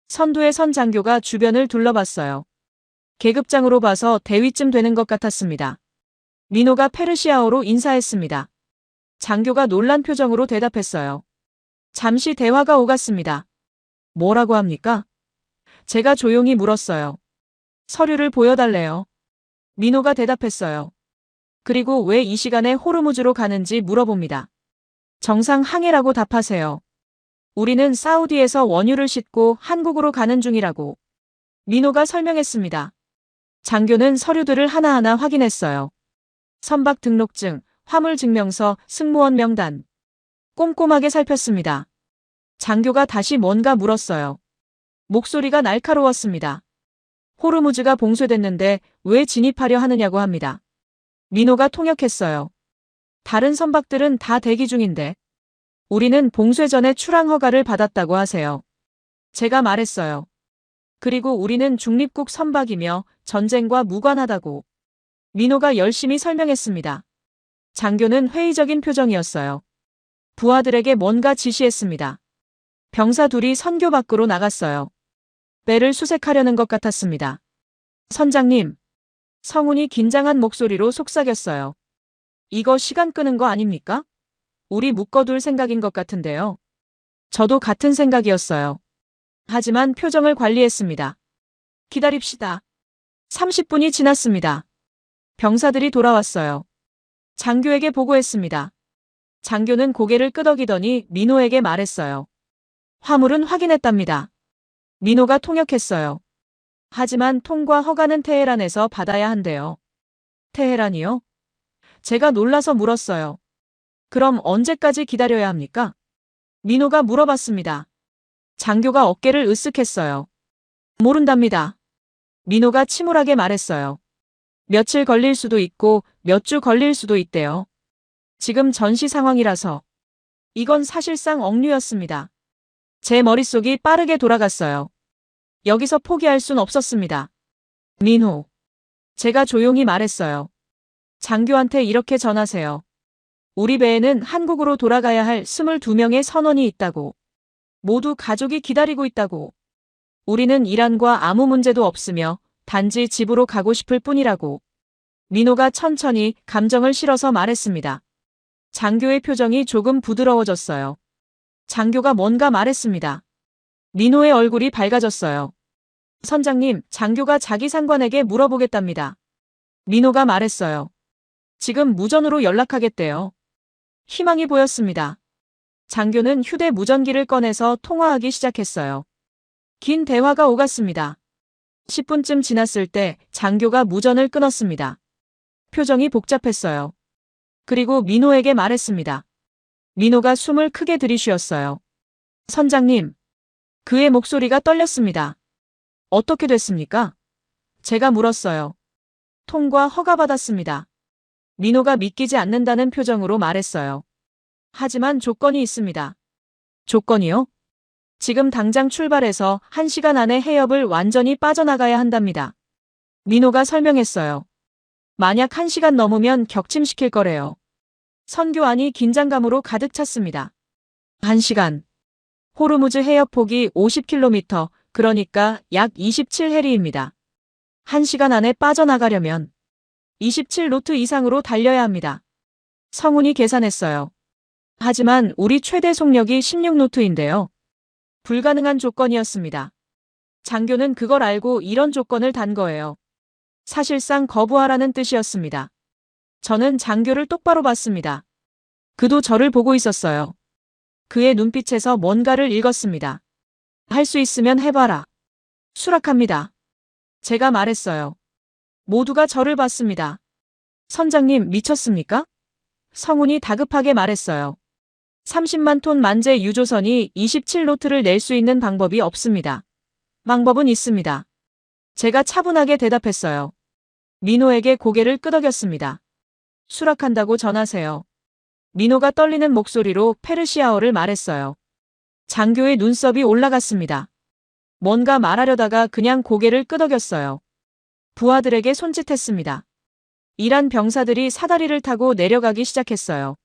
선두의 선 장교가 주변을 둘러봤어요. 계급장으로 봐서 대위쯤 되는 것 같았습니다. 민호가 페르시아어로 인사했습니다. 장교가 놀란 표정으로 대답했어요. 잠시 대화가 오갔습니다. 뭐라고 합니까? 제가 조용히 물었어요. 서류를 보여달래요. 민호가 대답했어요. 그리고 왜 이 시간에 호르무즈로 가는지 물어봅니다. 정상 항해라고 답하세요. 우리는 사우디에서 원유를 싣고 한국으로 가는 중이라고. 민호가 설명했습니다. 장교는 서류들을 하나하나 확인했어요. 선박 등록증, 화물증명서, 승무원 명단. 꼼꼼하게 살폈습니다. 장교가 다시 뭔가 물었어요. 목소리가 날카로웠습니다. 호르무즈가 봉쇄됐는데 왜 진입하려 하느냐고 합니다. 민호가 통역했어요. 다른 선박들은 다 대기 중인데 우리는 봉쇄 전에 출항 허가를 받았다고 하세요. 제가 말했어요. 그리고 우리는 중립국 선박이며 전쟁과 무관하다고. 민호가 열심히 설명했습니다. 장교는 회의적인 표정이었어요. 부하들에게 뭔가 지시했습니다. 병사 둘이 선교 밖으로 나갔어요. 배를 수색하려는 것 같았습니다. 선장님. 성훈이 긴장한 목소리로 속삭였어요. 이거 시간 끄는 거 아닙니까? 우리 묶어둘 생각인 것 같은데요. 저도 같은 생각이었어요. 하지만 표정을 관리했습니다. 기다립시다. 30분이 지났습니다. 병사들이 돌아왔어요. 장교에게 보고했습니다. 장교는 고개를 끄덕이더니 민호에게 말했어요. 화물은 확인했답니다. 민호가 통역했어요. 하지만 통과 허가는 테헤란에서 받아야 한대요. 테헤란이요? 제가 놀라서 물었어요. 그럼 언제까지 기다려야 합니까? 민호가 물어봤습니다. 장교가 어깨를 으쓱했어요. 모른답니다. 민호가 침울하게 말했어요. 며칠 걸릴 수도 있고 몇 주 걸릴 수도 있대요. 지금 전시 상황이라서. 이건 사실상 억류였습니다. 제 머릿속이 빠르게 돌아갔어요. 여기서 포기할 순 없었습니다. 민호. 제가 조용히 말했어요. 장교한테 이렇게 전하세요. 우리 배에는 한국으로 돌아가야 할 22명의 선원이 있다고. 모두 가족이 기다리고 있다고. 우리는 이란과 아무 문제도 없으며 단지 집으로 가고 싶을 뿐이라고. 민호가 천천히 감정을 실어서 말했습니다. 장교의 표정이 조금 부드러워졌어요. 장교가 뭔가 말했습니다. 민호의 얼굴이 밝아졌어요. 선장님, 장교가 자기 상관에게 물어보겠답니다. 민호가 말했어요. 지금 무전으로 연락하겠대요. 희망이 보였습니다. 장교는 휴대 무전기를 꺼내서 통화하기 시작했어요. 긴 대화가 오갔습니다. 10분쯤 지났을 때 장교가 무전을 끊었습니다. 표정이 복잡했어요. 그리고 민호에게 말했습니다. 민호가 숨을 크게 들이쉬었어요. 선장님. 그의 목소리가 떨렸습니다. 어떻게 됐습니까? 제가 물었어요. 통과 허가받았습니다. 민호가 믿기지 않는다는 표정으로 말했어요. 하지만 조건이 있습니다. 조건이요? 지금 당장 출발해서 1시간 안에 해협을 완전히 빠져나가야 한답니다. 민호가 설명했어요. 만약 1시간 넘으면 격침시킬 거래요. 선교 안이 긴장감으로 가득 찼습니다. 1시간. 호르무즈 해협 폭이 50km, 그러니까 약 27해리입니다. 1시간 안에 빠져나가려면 27노트 이상으로 달려야 합니다. 성훈이 계산했어요. 하지만 우리 최대 속력이 16노트인데요. 불가능한 조건이었습니다. 장교는 그걸 알고 이런 조건을 단 거예요. 사실상 거부하라는 뜻이었습니다. 저는 장교를 똑바로 봤습니다. 그도 저를 보고 있었어요. 그의 눈빛에서 뭔가를 읽었습니다. 할 수 있으면 해봐라. 수락합니다. 제가 말했어요. 모두가 저를 봤습니다. 선장님, 미쳤습니까? 성훈이 다급하게 말했어요. 30만 톤 만재 유조선이 27노트를 낼 수 있는 방법이 없습니다. 방법은 있습니다. 제가 차분하게 대답했어요. 민호에게 고개를 끄덕였습니다. 수락한다고 전하세요. 민호가 떨리는 목소리로 페르시아어를 말했어요. 장교의 눈썹이 올라갔습니다. 뭔가 말하려다가 그냥 고개를 끄덕였어요. 부하들에게 손짓했습니다. 이란 병사들이 사다리를 타고 내려가기 시작했어요.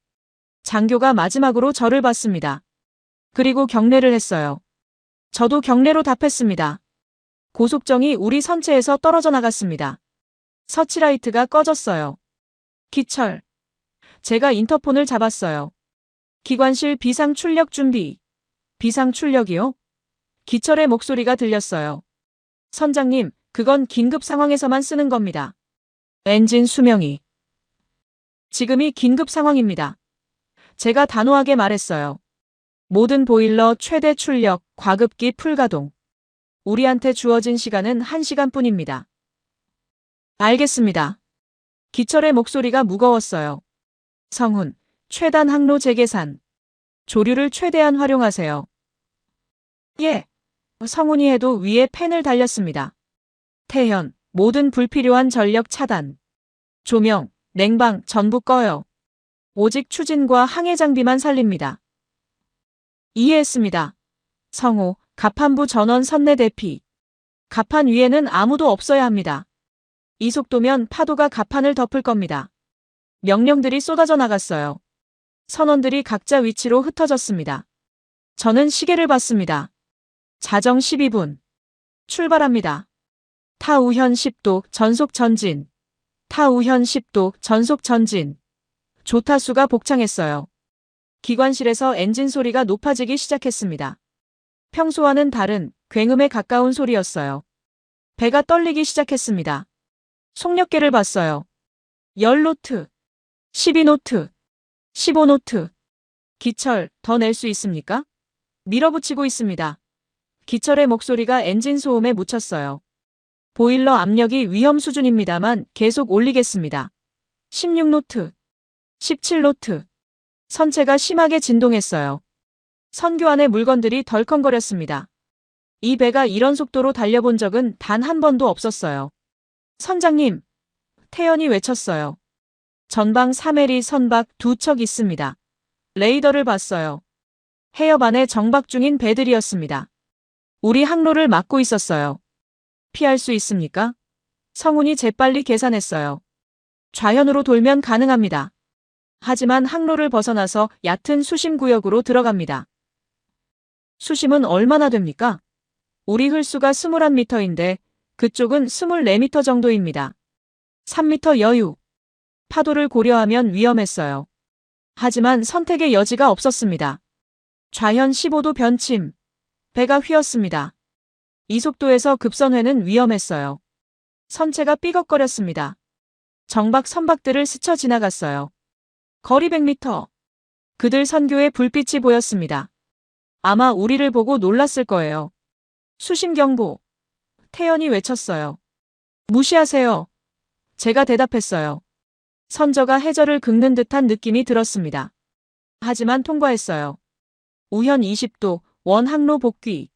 장교가 마지막으로 저를 봤습니다. 그리고 경례를 했어요. 저도 경례로 답했습니다. 고속정이 우리 선체에서 떨어져 나갔습니다. 서치라이트가 꺼졌어요. 기철. 제가 인터폰을 잡았어요. 기관실 비상 출력 준비. 비상 출력이요? 기철의 목소리가 들렸어요. 선장님, 그건 긴급 상황에서만 쓰는 겁니다. 엔진 수명이. 지금이 긴급 상황입니다. 제가 단호하게 말했어요. 모든 보일러 최대 출력, 과급기 풀가동. 우리한테 주어진 시간은 1시간뿐입니다. 알겠습니다. 기철의 목소리가 무거웠어요. 성훈, 최단 항로 재계산. 조류를 최대한 활용하세요. 예. 성훈이 해도 위에 펜을 달렸습니다. 태현, 모든 불필요한 전력 차단. 조명, 냉방 전부 꺼요. 오직 추진과 항해 장비만 살립니다. 이해했습니다. 성호, 갑판부 전원 선내 대피. 갑판 위에는 아무도 없어야 합니다. 이 속도면 파도가 갑판을 덮을 겁니다. 명령들이 쏟아져 나갔어요. 선원들이 각자 위치로 흩어졌습니다. 저는 시계를 봤습니다. 자정 12분. 출발합니다. 타우현 10도 전속 전진. 타우현 10도 전속 전진. 조타수가 복창했어요. 기관실에서 엔진 소리가 높아지기 시작했습니다. 평소와는 다른 굉음에 가까운 소리였어요. 배가 떨리기 시작했습니다. 속력계를 봤어요. 10노트, 12노트, 15노트. 기철, 더 낼 수 있습니까? 밀어붙이고 있습니다. 기철의 목소리가 엔진 소음에 묻혔어요. 보일러 압력이 위험 수준입니다만 계속 올리겠습니다. 16노트, 17노트. 선체가 심하게 진동했어요. 선교 안의 물건들이 덜컹거렸습니다. 이 배가 이런 속도로 달려본 적은 단 한 번도 없었어요. 선장님, 태연이 외쳤어요. 전방 3해리 선박 2척 있습니다. 레이더를 봤어요. 해협 안에 정박 중인 배들이었습니다. 우리 항로를 막고 있었어요. 피할 수 있습니까? 성훈이 재빨리 계산했어요. 좌현으로 돌면 가능합니다. 하지만 항로를 벗어나서 얕은 수심구역으로 들어갑니다. 수심은 얼마나 됩니까? 우리 흘수가 21m인데 그쪽은 24m 정도입니다. 3m 여유. 파도를 고려하면 위험했어요. 하지만 선택의 여지가 없었습니다. 좌현 15도 변침. 배가 휘었습니다. 이 속도에서 급선회는 위험했어요. 선체가 삐걱거렸습니다. 정박 선박들을 스쳐 지나갔어요. 거리 100m. 그들 선교에 불빛이 보였습니다. 아마 우리를 보고 놀랐을 거예요. 수심 경보. 태연이 외쳤어요. 무시하세요. 제가 대답했어요. 선저가 해저를 긁는 듯한 느낌이 들었습니다. 하지만 통과했어요. 우현 20도, 원 항로 복귀.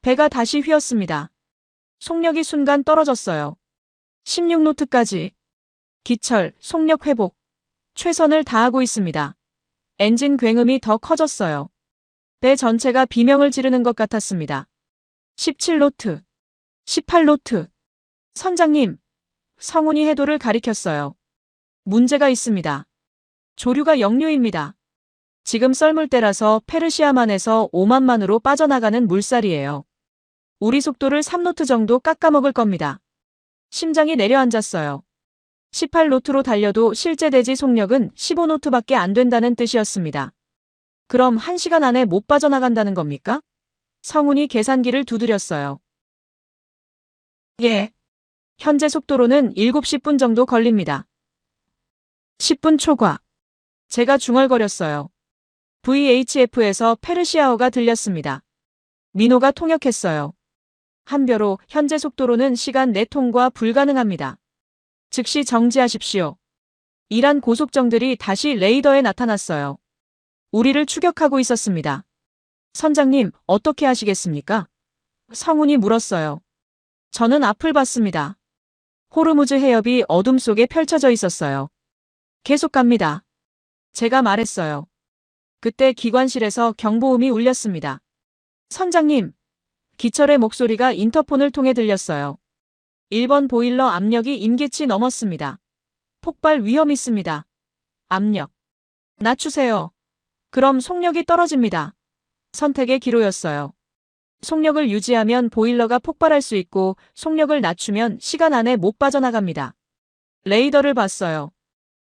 배가 다시 휘었습니다. 속력이 순간 떨어졌어요. 16노트까지. 기철, 속력 회복. 최선을 다하고 있습니다. 엔진 굉음이 더 커졌어요. 배 전체가 비명을 지르는 것 같았습니다. 17노트, 18노트. 선장님, 성훈이 해도를 가리켰어요. 문제가 있습니다. 조류가 역류입니다. 지금 썰물 때라서 페르시아만에서 오만만으로 빠져나가는 물살이에요. 우리 속도를 3노트 정도 깎아먹을 겁니다. 심장이 내려앉았어요. 18노트로 달려도 실제 대지 속력은 15노트밖에 안 된다는 뜻이었습니다. 그럼 1시간 안에 못 빠져나간다는 겁니까? 성훈이 계산기를 두드렸어요. 예. 현재 속도로는 7시 분 정도 걸립니다. 10분 초과. 제가 중얼거렸어요. VHF에서 페르시아어가 들렸습니다. 민호가 통역했어요. 한벼로 현재 속도로는 시간 내 통과 불가능합니다. 즉시 정지하십시오. 이란 고속정들이 다시 레이더에 나타났어요. 우리를 추격하고 있었습니다. 선장님, 어떻게 하시겠습니까? 성훈이 물었어요. 저는 앞을 봤습니다. 호르무즈 해협이 어둠 속에 펼쳐져 있었어요. 계속 갑니다. 제가 말했어요. 그때 기관실에서 경보음이 울렸습니다. 선장님, 기철의 목소리가 인터폰을 통해 들렸어요. 1번 보일러 압력이 임계치 넘었습니다. 폭발 위험 있습니다. 압력. 낮추세요. 그럼 속력이 떨어집니다. 선택의 기로였어요. 속력을 유지하면 보일러가 폭발할 수 있고 속력을 낮추면 시간 안에 못 빠져나갑니다. 레이더를 봤어요.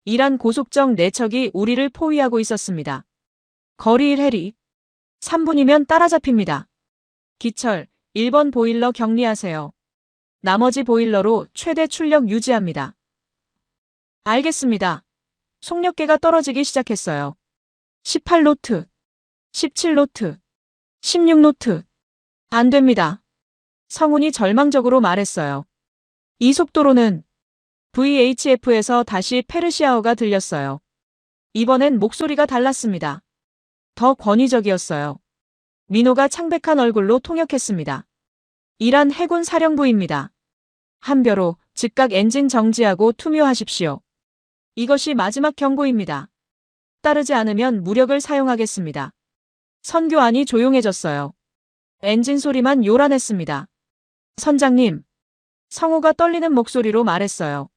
이란 고속정 4척이 우리를 포위하고 있었습니다. 거리 1 해리. 3분이면 따라잡힙니다. 기철, 1번 보일러 격리하세요. 나머지 보일러로 최대 출력 유지합니다. 알겠습니다. 속력계가 떨어지기 시작했어요. 18노트, 17노트, 16노트. 안 됩니다. 성훈이 절망적으로 말했어요. 이 속도로는 VHF에서 다시 페르시아어가 들렸어요. 이번엔 목소리가 달랐습니다. 더 권위적이었어요. 민호가 창백한 얼굴로 통역했습니다. 이란 해군 사령부입니다. 한벼로 즉각 엔진 정지하고 투표하십시오. 이것이 마지막 경고입니다. 따르지 않으면 무력을 사용하겠습니다. 선교 안이 조용해졌어요. 엔진 소리만 요란했습니다. 선장님, 성우가 떨리는 목소리로 말했어요.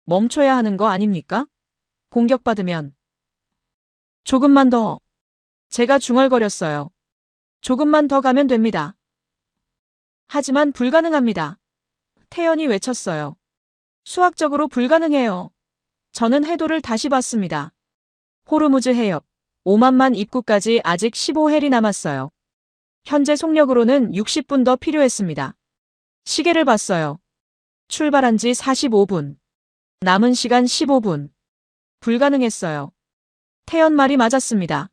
멈춰야 하는 거 아닙니까? 공격받으면. 조금만 더. 제가 중얼거렸어요. 조금만 더 가면 됩니다. 하지만 불가능합니다. 태연이 외쳤어요. 수학적으로 불가능해요. 저는 해도를 다시 봤습니다. 호르무즈 해협, 오만만 입구까지 아직 15헬이 남았어요. 현재 속력으로는 60분 더 필요했습니다. 시계를 봤어요. 출발한 지 45분. 남은 시간 15분. 불가능했어요. 태연 말이 맞았습니다.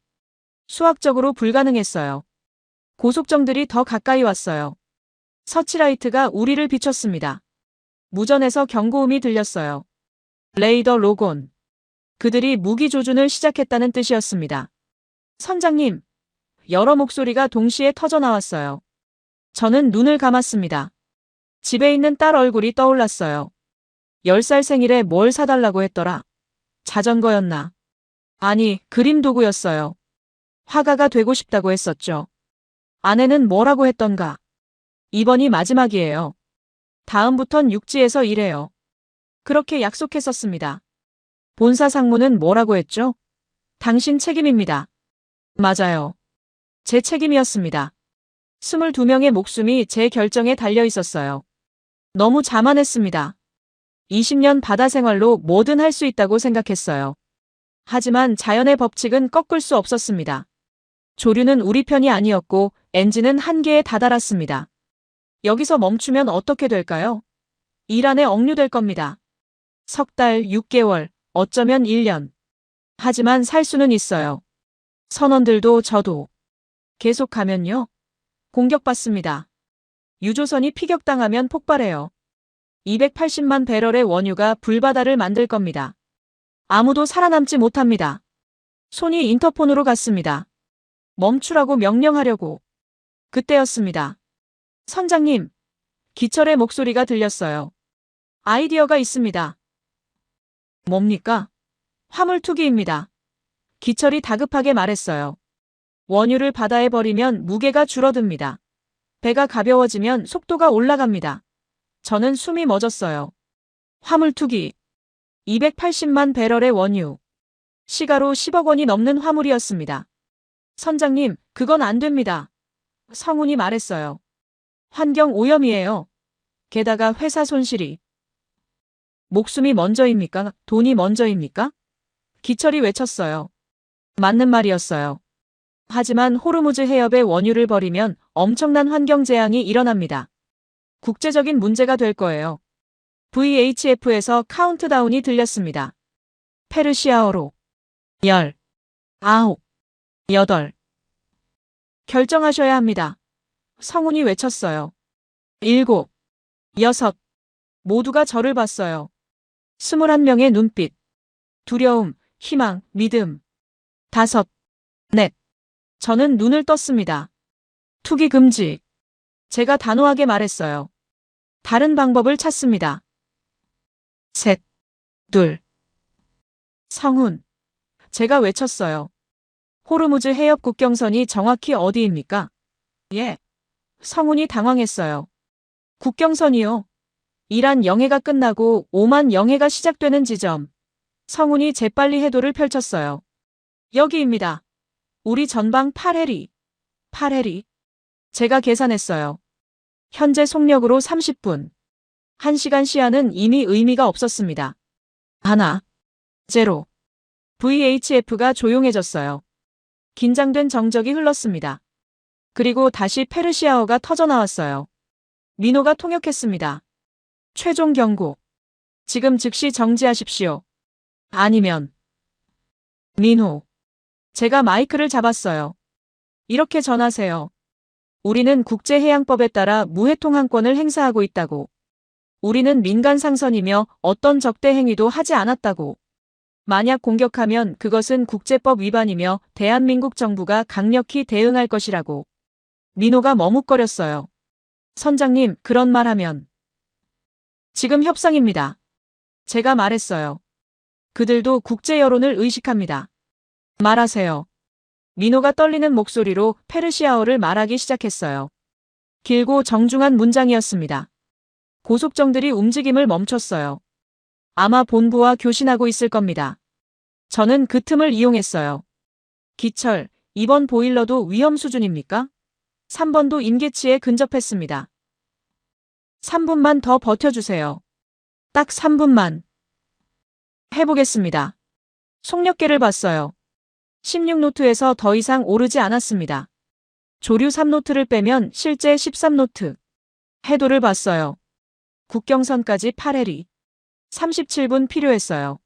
수학적으로 불가능했어요. 고속정들이 더 가까이 왔어요. 서치라이트가 우리를 비췄습니다. 무전에서 경고음이 들렸어요. 레이더 로곤. 그들이 무기 조준을 시작했다는 뜻이었습니다. 선장님, 여러 목소리가 동시에 터져나왔어요. 저는 눈을 감았습니다. 집에 있는 딸 얼굴이 떠올랐어요. 10살 생일에 뭘 사달라고 했더라. 자전거였나? 아니, 그림 도구였어요. 화가가 되고 싶다고 했었죠. 아내는 뭐라고 했던가? 이번이 마지막이에요. 다음부턴 육지에서 일해요. 그렇게 약속했었습니다. 본사 상무는 뭐라고 했죠? 당신 책임입니다. 맞아요. 제 책임이었습니다. 22명의 목숨이 제 결정에 달려 있었어요. 너무 자만했습니다. 20년 바다 생활로 뭐든 할 수 있다고 생각했어요. 하지만 자연의 법칙은 꺾을 수 없었습니다. 조류는 우리 편이 아니었고 엔진은 한계에 다다랐습니다. 여기서 멈추면 어떻게 될까요? 일 안에 억류될 겁니다. 석 달, 6개월, 어쩌면 1년. 하지만 살 수는 있어요. 선원들도 저도. 계속 가면요? 공격받습니다. 유조선이 피격당하면 폭발해요. 280만 배럴의 원유가 불바다를 만들 겁니다. 아무도 살아남지 못합니다. 손이 인터폰으로 갔습니다. 멈추라고 명령하려고. 그때였습니다. 선장님, 기철의 목소리가 들렸어요. 아이디어가 있습니다. 뭡니까? 화물투기입니다. 기철이 다급하게 말했어요. 원유를 바다에 버리면 무게가 줄어듭니다. 배가 가벼워지면 속도가 올라갑니다. 저는 숨이 멎었어요. 화물투기. 280만 배럴의 원유. 시가로 10억 원이 넘는 화물이었습니다. 선장님, 그건 안 됩니다. 성훈이 말했어요. 환경 오염이에요. 게다가 회사 손실이. 목숨이 먼저입니까? 돈이 먼저입니까? 기철이 외쳤어요. 맞는 말이었어요. 하지만 호르무즈 해협의 원유를 버리면 엄청난 환경 재앙이 일어납니다. 국제적인 문제가 될 거예요. VHF에서 카운트다운이 들렸습니다. 페르시아어로 10, 9, 8. 결정하셔야 합니다. 성훈이 외쳤어요. 7, 6. 모두가 저를 봤어요. 21명의 눈빛. 두려움, 희망, 믿음. 5. 저는 눈을 떴습니다. 투기 금지. 제가 단호하게 말했어요. 다른 방법을 찾습니다. 셋, 둘. 성훈. 제가 외쳤어요. 호르무즈 해협 국경선이 정확히 어디입니까? 예. 성훈이 당황했어요. 국경선이요. 이란 영해가 끝나고 오만 영해가 시작되는 지점. 성훈이 재빨리 해도를 펼쳤어요. 여기입니다. 우리 전방 8해리. 8해리. 제가 계산했어요. 현재 속력으로 30분. 1시간 시야는 이미 의미가 없었습니다. 하나. 제로. VHF가 조용해졌어요. 긴장된 정적이 흘렀습니다. 그리고 다시 페르시아어가 터져나왔어요. 민호가 통역했습니다. 최종 경고. 지금 즉시 정지하십시오. 아니면. 민호. 제가 마이크를 잡았어요. 이렇게 전하세요. 우리는 국제해양법에 따라 무해통항권을 행사하고 있다고. 우리는 민간 상선이며 어떤 적대 행위도 하지 않았다고. 만약 공격하면 그것은 국제법 위반이며 대한민국 정부가 강력히 대응할 것이라고. 민호가 머뭇거렸어요. 선장님, 그런 말 하면. 지금 협상입니다. 제가 말했어요. 그들도 국제 여론을 의식합니다. 말하세요. 민호가 떨리는 목소리로 페르시아어를 말하기 시작했어요. 길고 정중한 문장이었습니다. 고속정들이 움직임을 멈췄어요. 아마 본부와 교신하고 있을 겁니다. 저는 그 틈을 이용했어요. 기철, 이번 보일러도 위험 수준입니까? 3번도 임계치에 근접했습니다. 3분만 더 버텨주세요. 딱 3분만. 해보겠습니다. 속력계를 봤어요. 16노트에서 더 이상 오르지 않았습니다. 조류 3노트를 빼면 실제 13노트. 해도를 봤어요. 국경선까지 8해리. 37분 필요했어요.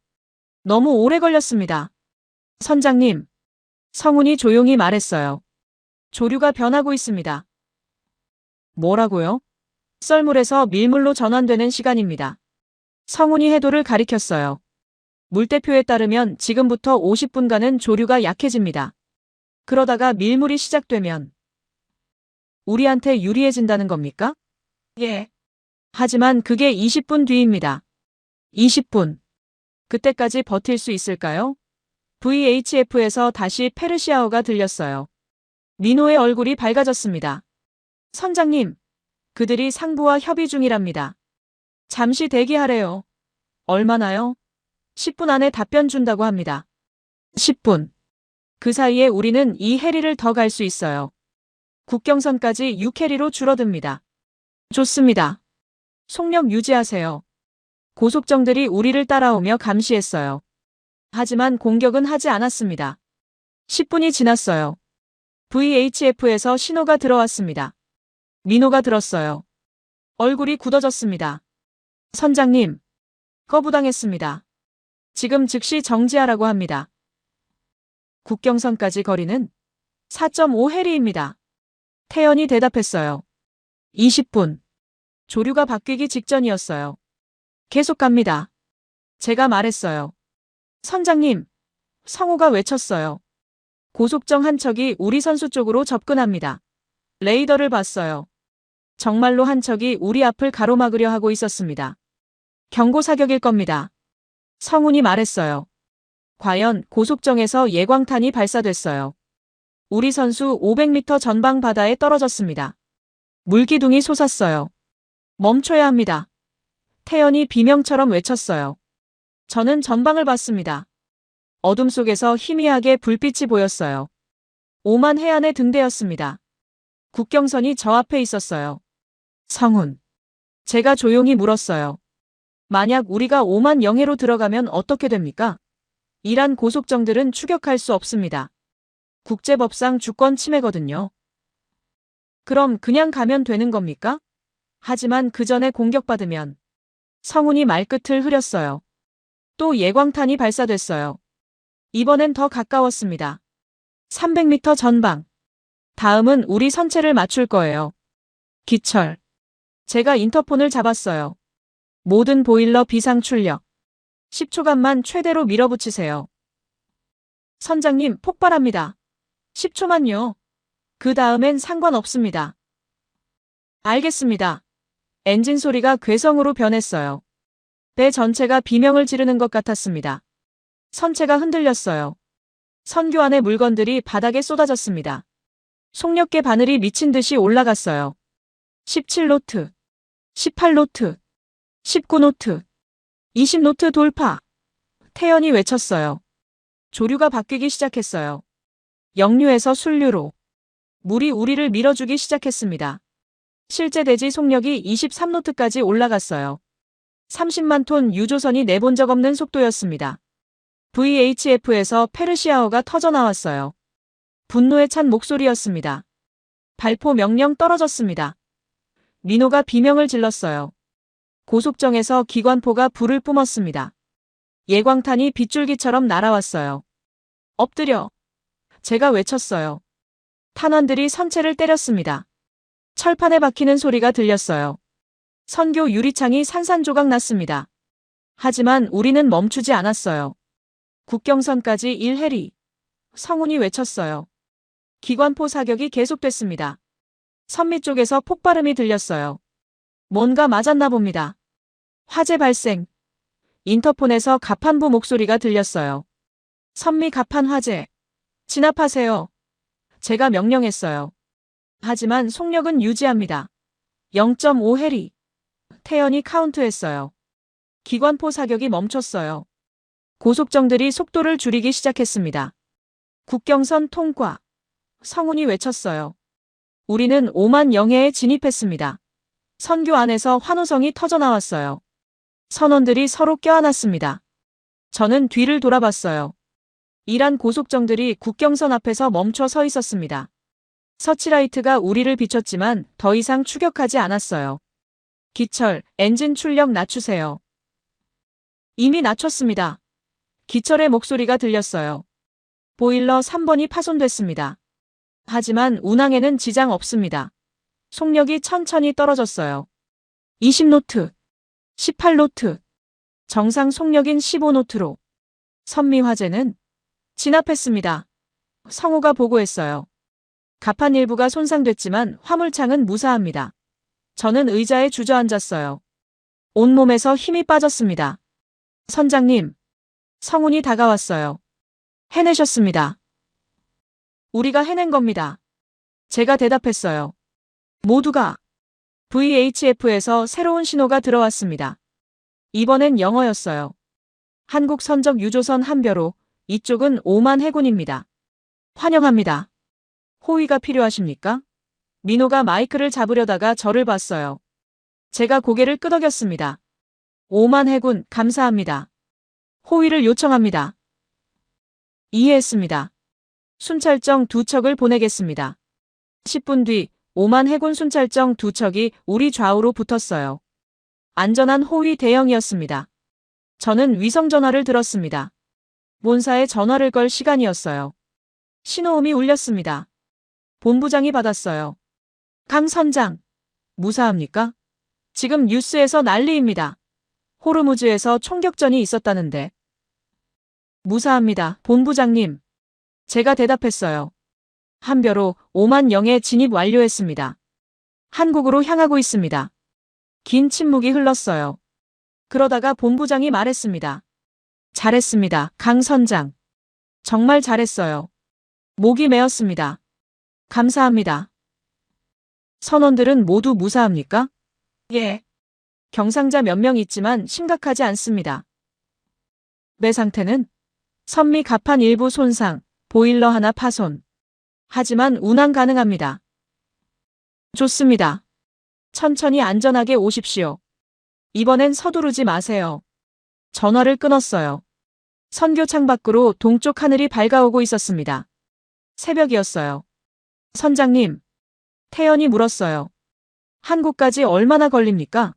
너무 오래 걸렸습니다. 선장님. 성훈이 조용히 말했어요. 조류가 변하고 있습니다. 뭐라고요? 썰물에서 밀물로 전환되는 시간입니다. 성훈이 해도를 가리켰어요. 물대표에 따르면 지금부터 50분간은 조류가 약해집니다. 그러다가 밀물이 시작되면 우리한테 유리해진다는 겁니까? 예. 하지만 그게 20분 뒤입니다. 20분. 그때까지 버틸 수 있을까요? VHF에서 다시 페르시아어가 들렸어요. 민호의 얼굴이 밝아졌습니다. 선장님, 그들이 상부와 협의 중이랍니다. 잠시 대기하래요. 얼마나요? 10분 안에 답변 준다고 합니다. 10분. 그 사이에 우리는 이 해리를 더 갈 수 있어요. 국경선까지 6해리로 줄어듭니다. 좋습니다. 속력 유지하세요. 고속정들이 우리를 따라오며 감시했어요. 하지만 공격은 하지 않았습니다. 10분이 지났어요. VHF에서 신호가 들어왔습니다. 민호가 들었어요. 얼굴이 굳어졌습니다. 선장님, 거부당했습니다. 지금 즉시 정지하라고 합니다. 국경선까지 거리는 4.5해리입니다. 태연이 대답했어요. 20분. 조류가 바뀌기 직전이었어요. 계속 갑니다. 제가 말했어요. 선장님, 성우가 외쳤어요. 고속정 한 척이 우리 선수 쪽으로 접근합니다. 레이더를 봤어요. 정말로 한 척이 우리 앞을 가로막으려 하고 있었습니다. 경고 사격일 겁니다. 성훈이 말했어요. 과연 고속정에서 예광탄이 발사됐어요. 우리 선수 500m 전방 바다에 떨어졌습니다. 물기둥이 솟았어요. 멈춰야 합니다. 태연이 비명처럼 외쳤어요. 저는 전방을 봤습니다. 어둠 속에서 희미하게 불빛이 보였어요. 오만 해안의 등대였습니다. 국경선이 저 앞에 있었어요. 성훈. 제가 조용히 물었어요. 만약 우리가 오만 영해로 들어가면 어떻게 됩니까? 이란 고속정들은 추격할 수 없습니다. 국제법상 주권 침해거든요. 그럼 그냥 가면 되는 겁니까? 하지만 그 전에 공격받으면. 성훈이 말끝을 흐렸어요. 또 예광탄이 발사됐어요. 이번엔 더 가까웠습니다. 300m 전방. 다음은 우리 선체를 맞출 거예요. 기철. 제가 인터폰을 잡았어요. 모든 보일러 비상 출력. 10초간만 최대로 밀어붙이세요. 선장님, 폭발합니다. 10초만요. 그 다음엔 상관없습니다. 알겠습니다. 엔진 소리가 괴성으로 변했어요. 배 전체가 비명을 지르는 것 같았습니다. 선체가 흔들렸어요. 선교 안의 물건들이 바닥에 쏟아졌습니다. 속력계 바늘이 미친 듯이 올라갔어요. 17노트, 18노트, 19노트, 20노트 돌파. 태연이 외쳤어요. 조류가 바뀌기 시작했어요. 역류에서 순류로. 물이 우리를 밀어주기 시작했습니다. 실제 대지 속력이 23노트까지 올라갔어요. 30만 톤 유조선이 내본 적 없는 속도였습니다. VHF에서 페르시아어가 터져나왔어요. 분노에 찬 목소리였습니다. 발포 명령 떨어졌습니다. 민호가 비명을 질렀어요. 고속정에서 기관포가 불을 뿜었습니다. 예광탄이 빗줄기처럼 날아왔어요. 엎드려. 제가 외쳤어요. 탄환들이 선체를 때렸습니다. 철판에 박히는 소리가 들렸어요. 선교 유리창이 산산조각 났습니다. 하지만 우리는 멈추지 않았어요. 국경선까지 1해리. 성운이 외쳤어요. 기관포 사격이 계속됐습니다. 선미 쪽에서 폭발음이 들렸어요. 뭔가 맞았나 봅니다. 화재 발생. 인터폰에서 가판부 목소리가 들렸어요. 선미 가판 화재. 진압하세요. 제가 명령했어요. 하지만 속력은 유지합니다. 0.5해리. 태연이 카운트했어요. 기관포 사격이 멈췄어요. 고속정들이 속도를 줄이기 시작했습니다. 국경선 통과. 성운이 외쳤어요. 우리는 5만 영해에 진입했습니다. 선교 안에서 환호성이 터져나왔어요. 선원들이 서로 껴안았습니다. 저는 뒤를 돌아봤어요. 이란 고속정들이 국경선 앞에서 멈춰 서 있었습니다. 서치라이트가 우리를 비췄지만 더 이상 추격하지 않았어요. 기철, 엔진 출력 낮추세요. 이미 낮췄습니다. 기철의 목소리가 들렸어요. 보일러 3번이 파손됐습니다. 하지만 운항에는 지장 없습니다. 속력이 천천히 떨어졌어요. 20노트, 18노트, 정상 속력인 15노트로. 선미 화재는 진압했습니다. 성우가 보고했어요. 가판 일부가 손상됐지만 화물창은 무사합니다. 저는 의자에 주저앉았어요. 온몸에서 힘이 빠졌습니다. 선장님, 성운이 다가왔어요. 해내셨습니다. 우리가 해낸 겁니다. 제가 대답했어요. 모두가. VHF에서 새로운 신호가 들어왔습니다. 이번엔 영어였어요. 한국 선적 유조선 한벼로, 이쪽은 오만 해군입니다. 환영합니다. 호위가 필요하십니까? 민호가 마이크를 잡으려다가 저를 봤어요. 제가 고개를 끄덕였습니다. 오만 해군 감사합니다. 호위를 요청합니다. 이해했습니다. 순찰정 2척을 보내겠습니다. 10분 뒤 오만 해군 순찰정 2척이 우리 좌우로 붙었어요. 안전한 호위 대형이었습니다. 저는 위성전화를 들었습니다. 본사에 전화를 걸 시간이었어요. 신호음이 울렸습니다. 본부장이 받았어요. 강 선장, 무사합니까? 지금 뉴스에서 난리입니다. 호르무즈에서 총격전이 있었다는데. 무사합니다, 본부장님. 제가 대답했어요. 한벼로 5만 영해 진입 완료했습니다. 한국으로 향하고 있습니다. 긴 침묵이 흘렀어요. 그러다가 본부장이 말했습니다. 잘했습니다, 강 선장. 정말 잘했어요. 목이 메었습니다. 감사합니다. 선원들은 모두 무사합니까? 예. 경상자 몇 명 있지만 심각하지 않습니다. 배 상태는? 선미 가판 일부 손상, 보일러 하나 파손. 하지만 운항 가능합니다. 좋습니다. 천천히 안전하게 오십시오. 이번엔 서두르지 마세요. 전화를 끊었어요. 선교창 밖으로 동쪽 하늘이 밝아오고 있었습니다. 새벽이었어요. 선장님, 태연이 물었어요. 한국까지 얼마나 걸립니까?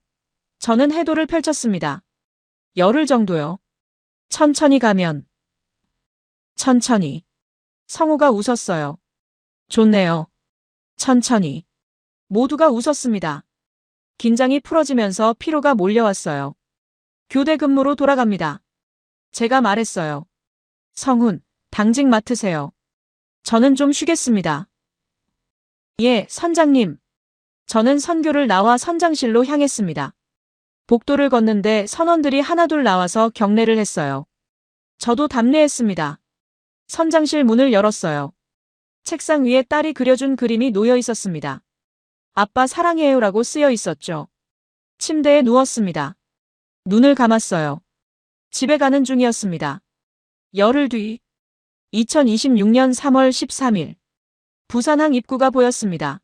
저는 해도를 펼쳤습니다. 열흘 정도요. 천천히 가면. 천천히. 성우가 웃었어요. 좋네요. 천천히. 모두가 웃었습니다. 긴장이 풀어지면서 피로가 몰려왔어요. 교대 근무로 돌아갑니다. 제가 말했어요. 성훈, 당직 맡으세요. 저는 좀 쉬겠습니다. 예, 선장님. 저는 선교를 나와 선장실로 향했습니다. 복도를 걷는데 선원들이 하나둘 나와서 경례를 했어요. 저도 답례했습니다. 선장실 문을 열었어요. 책상 위에 딸이 그려준 그림이 놓여 있었습니다. 아빠 사랑해요라고 쓰여 있었죠. 침대에 누웠습니다. 눈을 감았어요. 집에 가는 중이었습니다. 열흘 뒤 2026년 3월 13일 부산항 입구가 보였습니다.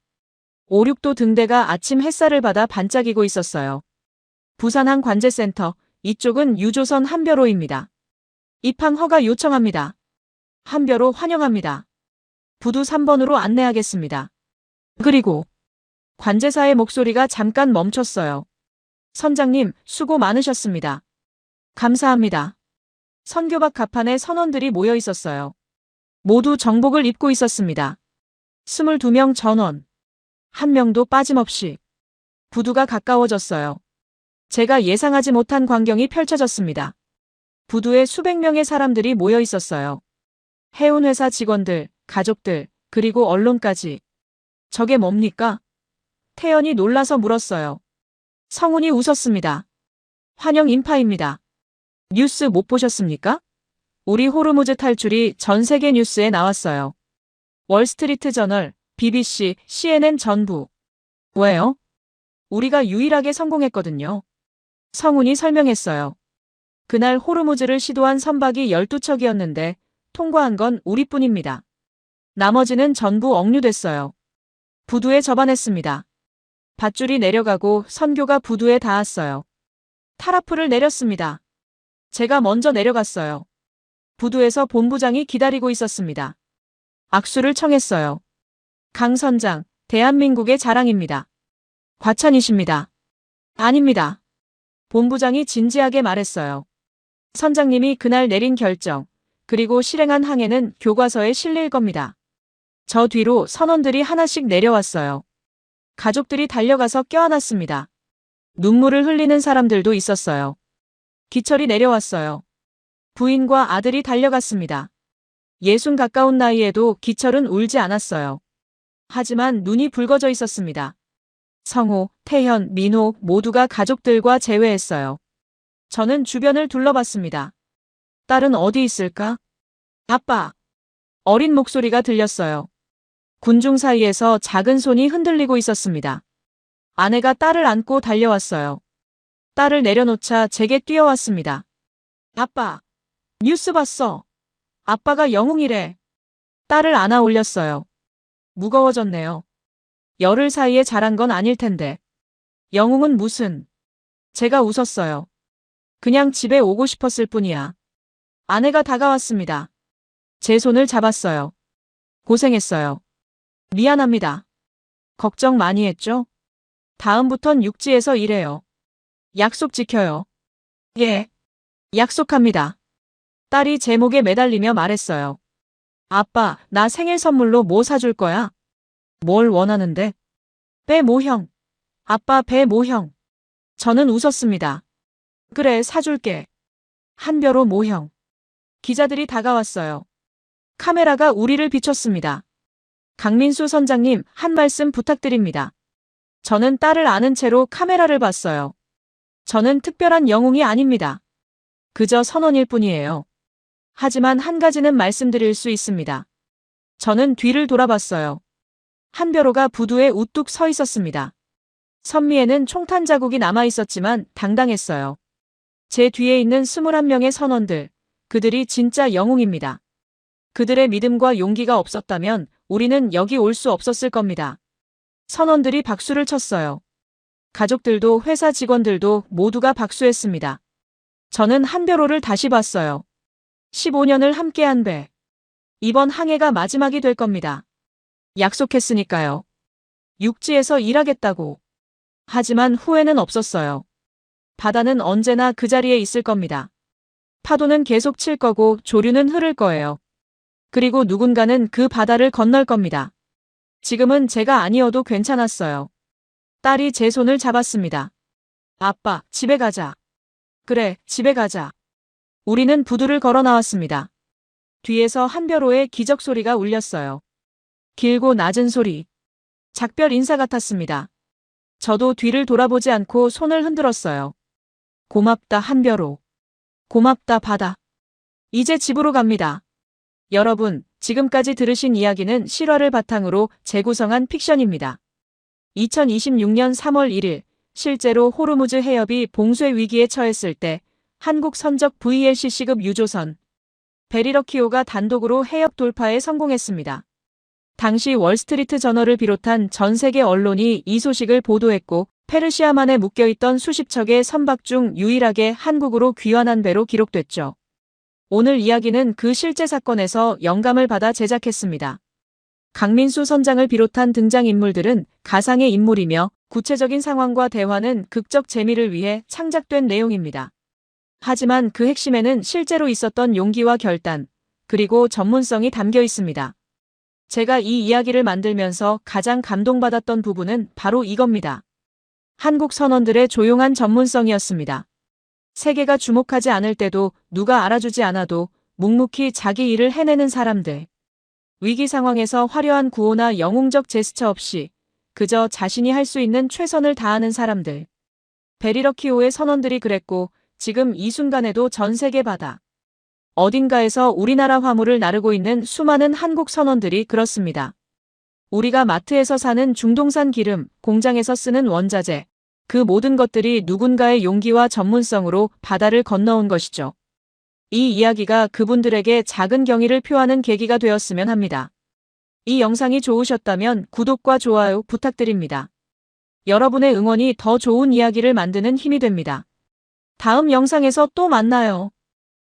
5, 6도 등대가 아침 햇살을 받아 반짝이고 있었어요. 부산항 관제센터, 이쪽은 유조선 한별호입니다. 입항 허가 요청합니다. 한별호 환영합니다. 부두 3번으로 안내하겠습니다. 그리고 관제사의 목소리가 잠깐 멈췄어요. 선장님, 수고 많으셨습니다. 감사합니다. 선교박 갑판에 선원들이 모여 있었어요. 모두 정복을 입고 있었습니다. 22명 전원. 한 명도 빠짐없이. 부두가 가까워졌어요. 제가 예상하지 못한 광경이 펼쳐졌습니다. 부두에 수백 명의 사람들이 모여 있었어요. 해운회사 직원들, 가족들, 그리고 언론까지. 저게 뭡니까? 태연이 놀라서 물었어요. 성훈이 웃었습니다. 환영 인파입니다. 뉴스 못 보셨습니까? 우리 호르무즈 탈출이 전 세계 뉴스에 나왔어요. 월스트리트 저널, BBC, CNN 전부. 왜요? 우리가 유일하게 성공했거든요. 성훈이 설명했어요. 그날 호르무즈를 시도한 선박이 12척이었는데 통과한 건 우리뿐입니다. 나머지는 전부 억류됐어요. 부두에 접안했습니다. 밧줄이 내려가고 선교가 부두에 닿았어요. 타라프를 내렸습니다. 제가 먼저 내려갔어요. 부두에서 본부장이 기다리고 있었습니다. 악수를 청했어요. 강 선장, 대한민국의 자랑입니다. 과찬이십니다. 아닙니다. 본부장이 진지하게 말했어요. 선장님이 그날 내린 결정, 그리고 실행한 항해는 교과서에 실릴 겁니다. 저 뒤로 선원들이 하나씩 내려왔어요. 가족들이 달려가서 껴안았습니다. 눈물을 흘리는 사람들도 있었어요. 기철이 내려왔어요. 부인과 아들이 달려갔습니다. 60 가까운 나이에도 기철은 울지 않았어요. 하지만 눈이 붉어져 있었습니다. 성호, 태현, 민호 모두가 가족들과 재회했어요. 저는 주변을 둘러봤습니다. 딸은 어디 있을까? 아빠! 어린 목소리가 들렸어요. 군중 사이에서 작은 손이 흔들리고 있었습니다. 아내가 딸을 안고 달려왔어요. 딸을 내려놓자 제게 뛰어왔습니다. 아빠! 뉴스 봤어. 아빠가 영웅이래. 딸을 안아 올렸어요. 무거워졌네요. 열흘 사이에 자란 건 아닐 텐데. 영웅은 무슨. 제가 웃었어요. 그냥 집에 오고 싶었을 뿐이야. 아내가 다가왔습니다. 제 손을 잡았어요. 고생했어요. 미안합니다. 걱정 많이 했죠? 다음부턴 육지에서 일해요. 약속 지켜요. 예. 약속합니다. 딸이 제 목에 매달리며 말했어요. 아빠, 나 생일 선물로 뭐 사줄 거야? 뭘 원하는데? 배 모형. 아빠 배 모형. 저는 웃었습니다. 그래, 사줄게. 한별호 모형. 기자들이 다가왔어요. 카메라가 우리를 비췄습니다. 강민수 선장님, 한 말씀 부탁드립니다. 저는 딸을 안은 채로 카메라를 봤어요. 저는 특별한 영웅이 아닙니다. 그저 선원일 뿐이에요. 하지만 한 가지는 말씀드릴 수 있습니다. 저는 뒤를 돌아봤어요. 한별호가 부두에 우뚝 서 있었습니다. 선미에는 총탄 자국이 남아 있었지만 당당했어요. 제 뒤에 있는 21명의 선원들, 그들이 진짜 영웅입니다. 그들의 믿음과 용기가 없었다면 우리는 여기 올 수 없었을 겁니다. 선원들이 박수를 쳤어요. 가족들도 회사 직원들도 모두가 박수했습니다. 저는 한별호를 다시 봤어요. 15년을 함께한 배. 이번 항해가 마지막이 될 겁니다. 약속했으니까요. 육지에서 일하겠다고. 하지만 후회는 없었어요. 바다는 언제나 그 자리에 있을 겁니다. 파도는 계속 칠 거고 조류는 흐를 거예요. 그리고 누군가는 그 바다를 건널 겁니다. 지금은 제가 아니어도 괜찮았어요. 딸이 제 손을 잡았습니다. 아빠, 집에 가자. 그래, 집에 가자. 우리는 부두를 걸어 나왔습니다. 뒤에서 한별호의 기적 소리가 울렸어요. 길고 낮은 소리. 작별 인사 같았습니다. 저도 뒤를 돌아보지 않고 손을 흔들었어요. 고맙다 한별호. 고맙다 바다. 이제 집으로 갑니다. 여러분, 지금까지 들으신 이야기는 실화를 바탕으로 재구성한 픽션입니다. 2026년 3월 1일, 실제로 호르무즈 해협이 봉쇄 위기에 처했을 때 한국 선적 VLCC급 유조선 베리러키오가 단독으로 해협 돌파에 성공했습니다. 당시 월스트리트 저널을 비롯한 전 세계 언론이 이 소식을 보도했고 페르시아만에 묶여있던 수십 척의 선박 중 유일하게 한국으로 귀환한 배로 기록됐죠. 오늘 이야기는 그 실제 사건에서 영감을 받아 제작했습니다. 강민수 선장을 비롯한 등장인물들은 가상의 인물이며 구체적인 상황과 대화는 극적 재미를 위해 창작된 내용입니다. 하지만 그 핵심에는 실제로 있었던 용기와 결단, 그리고 전문성이 담겨 있습니다. 제가 이 이야기를 만들면서 가장 감동받았던 부분은 바로 이겁니다. 한국 선원들의 조용한 전문성이었습니다. 세계가 주목하지 않을 때도 누가 알아주지 않아도 묵묵히 자기 일을 해내는 사람들. 위기 상황에서 화려한 구호나 영웅적 제스처 없이 그저 자신이 할 수 있는 최선을 다하는 사람들. 베리러키오의 선원들이 그랬고 지금 이 순간에도 전 세계 바다 어딘가에서 우리나라 화물을 나르고 있는 수많은 한국 선원들이 그렇습니다. 우리가 마트에서 사는 중동산 기름, 공장에서 쓰는 원자재, 그 모든 것들이 누군가의 용기와 전문성으로 바다를 건너온 것이죠. 이 이야기가 그분들에게 작은 경의를 표하는 계기가 되었으면 합니다. 이 영상이 좋으셨다면 구독과 좋아요 부탁드립니다. 여러분의 응원이 더 좋은 이야기를 만드는 힘이 됩니다. 다음 영상에서 또 만나요.